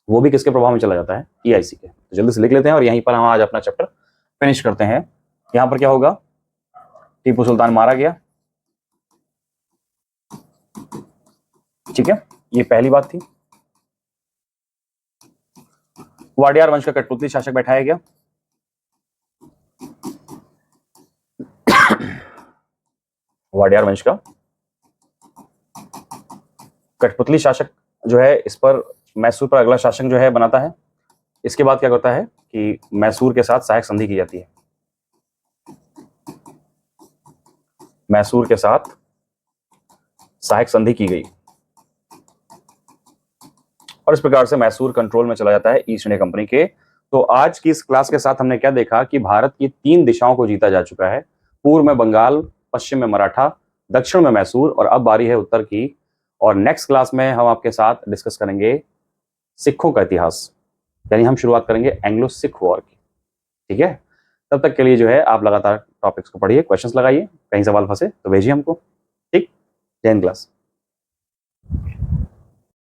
वो भी किसके प्रभाव में चला जाता है? ईआईसी के। तो जल्दी से लिख लेते हैं और यहीं पर हम आज अपना चैप्टर फिनिश करते हैं। यहां पर क्या होगा? टीपू सुल्तान मारा गया। ठीक है, ये पहली बात थी। वाडियार वंश का कठपुतली शासक बैठाया गया। वाडियार वंश का कठपुतली शासक जो है इस पर मैसूर पर अगला शासन जो है बनाता है। इसके बाद क्या करता है कि मैसूर के साथ सहायक संधि की जाती है। मैसूर के साथ सहायक संधि की गई और इस प्रकार से मैसूर कंट्रोल में चला जाता है ईस्ट इंडिया कंपनी के। तो आज की इस क्लास के साथ हमने क्या देखा कि भारत की 3 दिशाओं को जीता जा चुका है। पूर्व में बंगाल, पश्चिम में मराठा, दक्षिण में मैसूर, और अब बारी है उत्तर की। और नेक्स्ट क्लास में हम आपके साथ डिस्कस करेंगे सिखों का इतिहास, यानी हम शुरुआत करेंगे एंग्लो सिख वॉर की। ठीक है, तब तक के लिए जो है आप लगातार टॉपिक्स को पढ़िए, क्वेश्चंस लगाइए, कहीं सवाल फंसे तो भेजिए हमको। ठीक, जय हिंद क्लास।